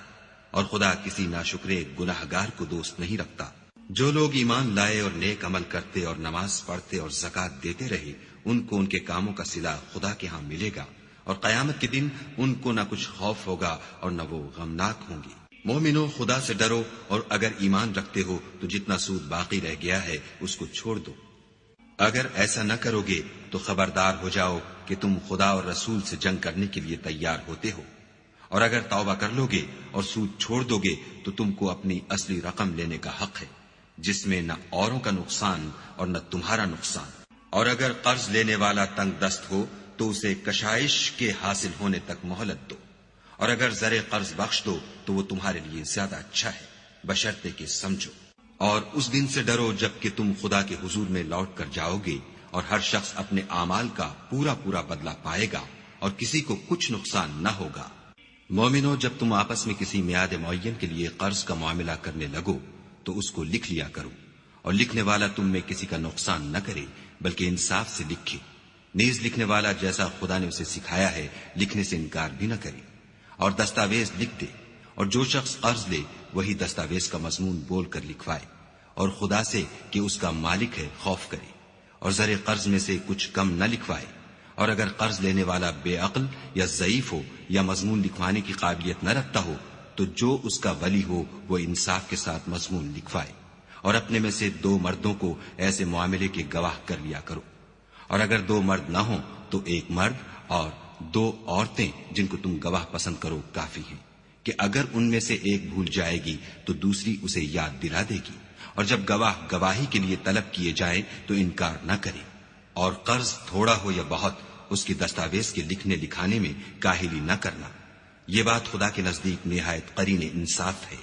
اور خدا کسی ناشکرے گناہ گار کو دوست نہیں رکھتا۔ جو لوگ ایمان لائے اور نیک عمل کرتے اور نماز پڑھتے اور زکوٰۃ دیتے رہے، ان کو ان کے کاموں کا صلہ خدا کے ہاں ملے گا، اور قیامت کے دن ان کو نہ کچھ خوف ہوگا اور نہ وہ غمناک ہوں گے۔ مومنو، خدا سے ڈرو، اور اگر ایمان رکھتے ہو تو جتنا سود باقی رہ گیا ہے اس کو چھوڑ دو۔ اگر ایسا نہ کرو گے تو خبردار ہو جاؤ کہ تم خدا اور رسول سے جنگ کرنے کے لیے تیار ہوتے ہو، اور اگر توبہ کر لو گے اور سود چھوڑ دو گے تو تم کو اپنی اصلی رقم لینے کا حق ہے، جس میں نہ اوروں کا نقصان اور نہ تمہارا نقصان۔ اور اگر قرض لینے والا تنگ دست ہو تو اسے کشائش کے حاصل ہونے تک مہلت دو، اور اگر زر قرض بخش دو تو وہ تمہارے لیے زیادہ اچھا ہے، بشرطے کہ سمجھو۔ اور اس دن سے ڈرو جب کہ تم خدا کے حضور میں لوٹ کر جاؤ گے، اور ہر شخص اپنے اعمال کا پورا پورا بدلہ پائے گا، اور کسی کو کچھ نقصان نہ ہوگا۔ مومنو، جب تم آپس میں کسی میعاد معین کے لیے قرض کا معاملہ کرنے لگو تو اس کو لکھ لیا کرو، اور لکھنے والا تم میں کسی کا نقصان نہ کرے بلکہ انصاف سے لکھے۔ نیز لکھنے والا جیسا خدا نے اسے سکھایا ہے لکھنے سے انکار بھی نہ کرے، اور دستاویز لکھ دے، اور جو شخص قرض لے وہی دستاویز کا مضمون بول کر لکھوائے، اور خدا سے کہ اس کا مالک ہے خوف کرے، اور زر قرض میں سے کچھ کم نہ لکھوائے۔ اور اگر قرض لینے والا بے عقل یا ضعیف ہو یا مضمون لکھوانے کی قابلیت نہ رکھتا ہو تو جو اس کا ولی ہو وہ انصاف کے ساتھ مضمون لکھوائے، اور اپنے میں سے 2 مردوں کو ایسے معاملے کے گواہ کر لیا کرو، اور اگر 2 مرد نہ ہوں تو 1 مرد اور 2 عورتیں جن کو تم گواہ پسند کرو کافی ہیں، کہ اگر ان میں سے ایک بھول جائے گی تو دوسری اسے یاد دلا دے گی، اور جب گواہ گواہی کے لیے طلب کیے جائیں تو انکار نہ کرے۔ اور قرض تھوڑا ہو یا بہت اس کی دستاویز کے لکھنے لکھانے میں کاہلی نہ کرنا، یہ بات خدا کے نزدیک نہایت قرین انصاف ہے،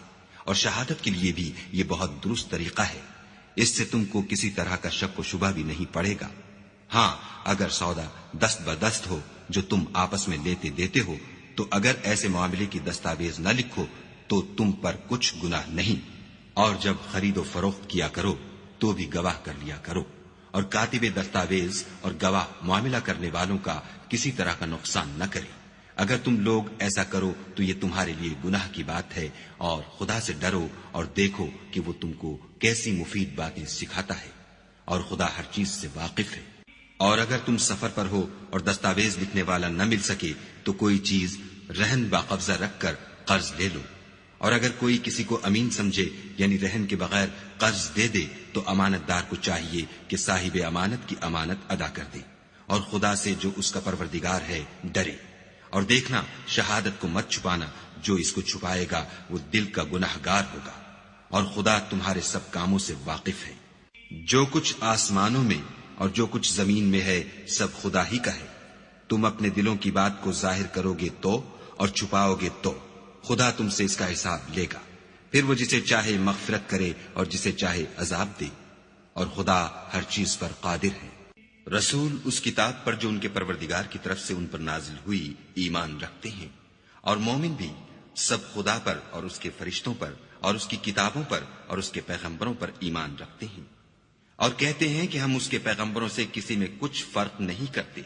اور شہادت کے لیے بھی یہ بہت درست طریقہ ہے، اس سے تم کو کسی طرح کا شک و شبہ بھی نہیں پڑے گا۔ ہاں، اگر سودا دست بدست ہو جو تم آپس میں لیتے دیتے ہو تو اگر ایسے معاملے کی دستاویز نہ لکھو تو تم پر کچھ گناہ نہیں، اور جب خرید و فروخت کیا کرو تو بھی گواہ کر لیا کرو، اور کاتب دستاویز اور گواہ معاملہ کرنے والوں کا کسی طرح کا نقصان نہ کرے۔ اگر تم لوگ ایسا کرو تو یہ تمہارے لیے گناہ کی بات ہے، اور خدا سے ڈرو اور دیکھو کہ وہ تم کو کیسی مفید باتیں سکھاتا ہے، اور خدا ہر چیز سے واقف ہے۔ اور اگر تم سفر پر ہو اور دستاویز لکھنے والا نہ مل سکے تو کوئی چیز رہن باقبضہ رکھ کر قرض لے لو، اور اگر کوئی کسی کو امین سمجھے یعنی رہن کے بغیر قرض دے دے تو امانت دار کو چاہیے کہ صاحب امانت کی امانت ادا کر دے، اور خدا سے جو اس کا پروردگار ہے ڈرے، اور دیکھنا شہادت کو مت چھپانا، جو اس کو چھپائے گا وہ دل کا گنہگار ہوگا، اور خدا تمہارے سب کاموں سے واقف ہے۔ جو کچھ آسمانوں میں اور جو کچھ زمین میں ہے سب خدا ہی کا ہے، تم اپنے دلوں کی بات کو ظاہر کرو گے تو اور چھپاؤ گے تو خدا تم سے اس کا حساب لے گا، پھر وہ جسے چاہے مغفرت کرے اور جسے چاہے عذاب دے، اور خدا ہر چیز پر قادر ہے۔ رسول اس کتاب پر جو ان کے پروردگار کی طرف سے ان پر نازل ہوئی ایمان رکھتے ہیں، اور مومن بھی سب خدا پر اور اس کے فرشتوں پر اور اس کی کتابوں پر اور اس کے پیغمبروں پر ایمان رکھتے ہیں، اور کہتے ہیں کہ ہم اس کے پیغمبروں سے کسی میں کچھ فرق نہیں کرتے،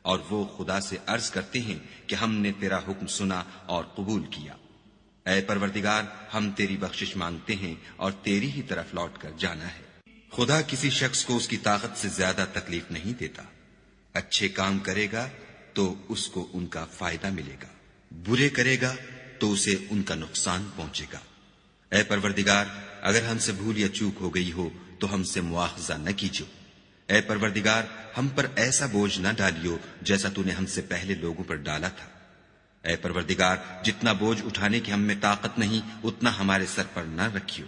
اور وہ خدا سے عرض کرتے ہیں کہ ہم نے تیرا حکم سنا اور قبول کیا۔ اے پروردگار، ہم تیری بخشش مانگتے ہیں اور تیری ہی طرف لوٹ کر جانا ہے۔ خدا کسی شخص کو اس کی طاقت سے زیادہ تکلیف نہیں دیتا، اچھے کام کرے گا تو اس کو ان کا فائدہ ملے گا، برے کرے گا تو اسے ان کا نقصان پہنچے گا۔ اے پروردگار، اگر ہم سے بھول یا چوک ہو گئی ہو تو ہم سے مواخذہ نہ کیجو۔ اے پروردگار، ہم پر ایسا بوجھ نہ ڈالیو جیسا تو نے ہم سے پہلے لوگوں پر ڈالا تھا۔ اے پروردگار، جتنا بوجھ اٹھانے کی ہم میں طاقت نہیں اتنا ہمارے سر پر نہ رکھیو،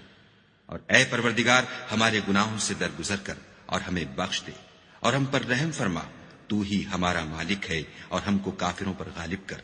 اور اے پروردگار ہمارے گناہوں سے درگزر کر اور ہمیں بخش دے، اور ہم پر رحم فرما، تو ہی ہمارا مالک ہے اور ہم کو کافروں پر غالب کر۔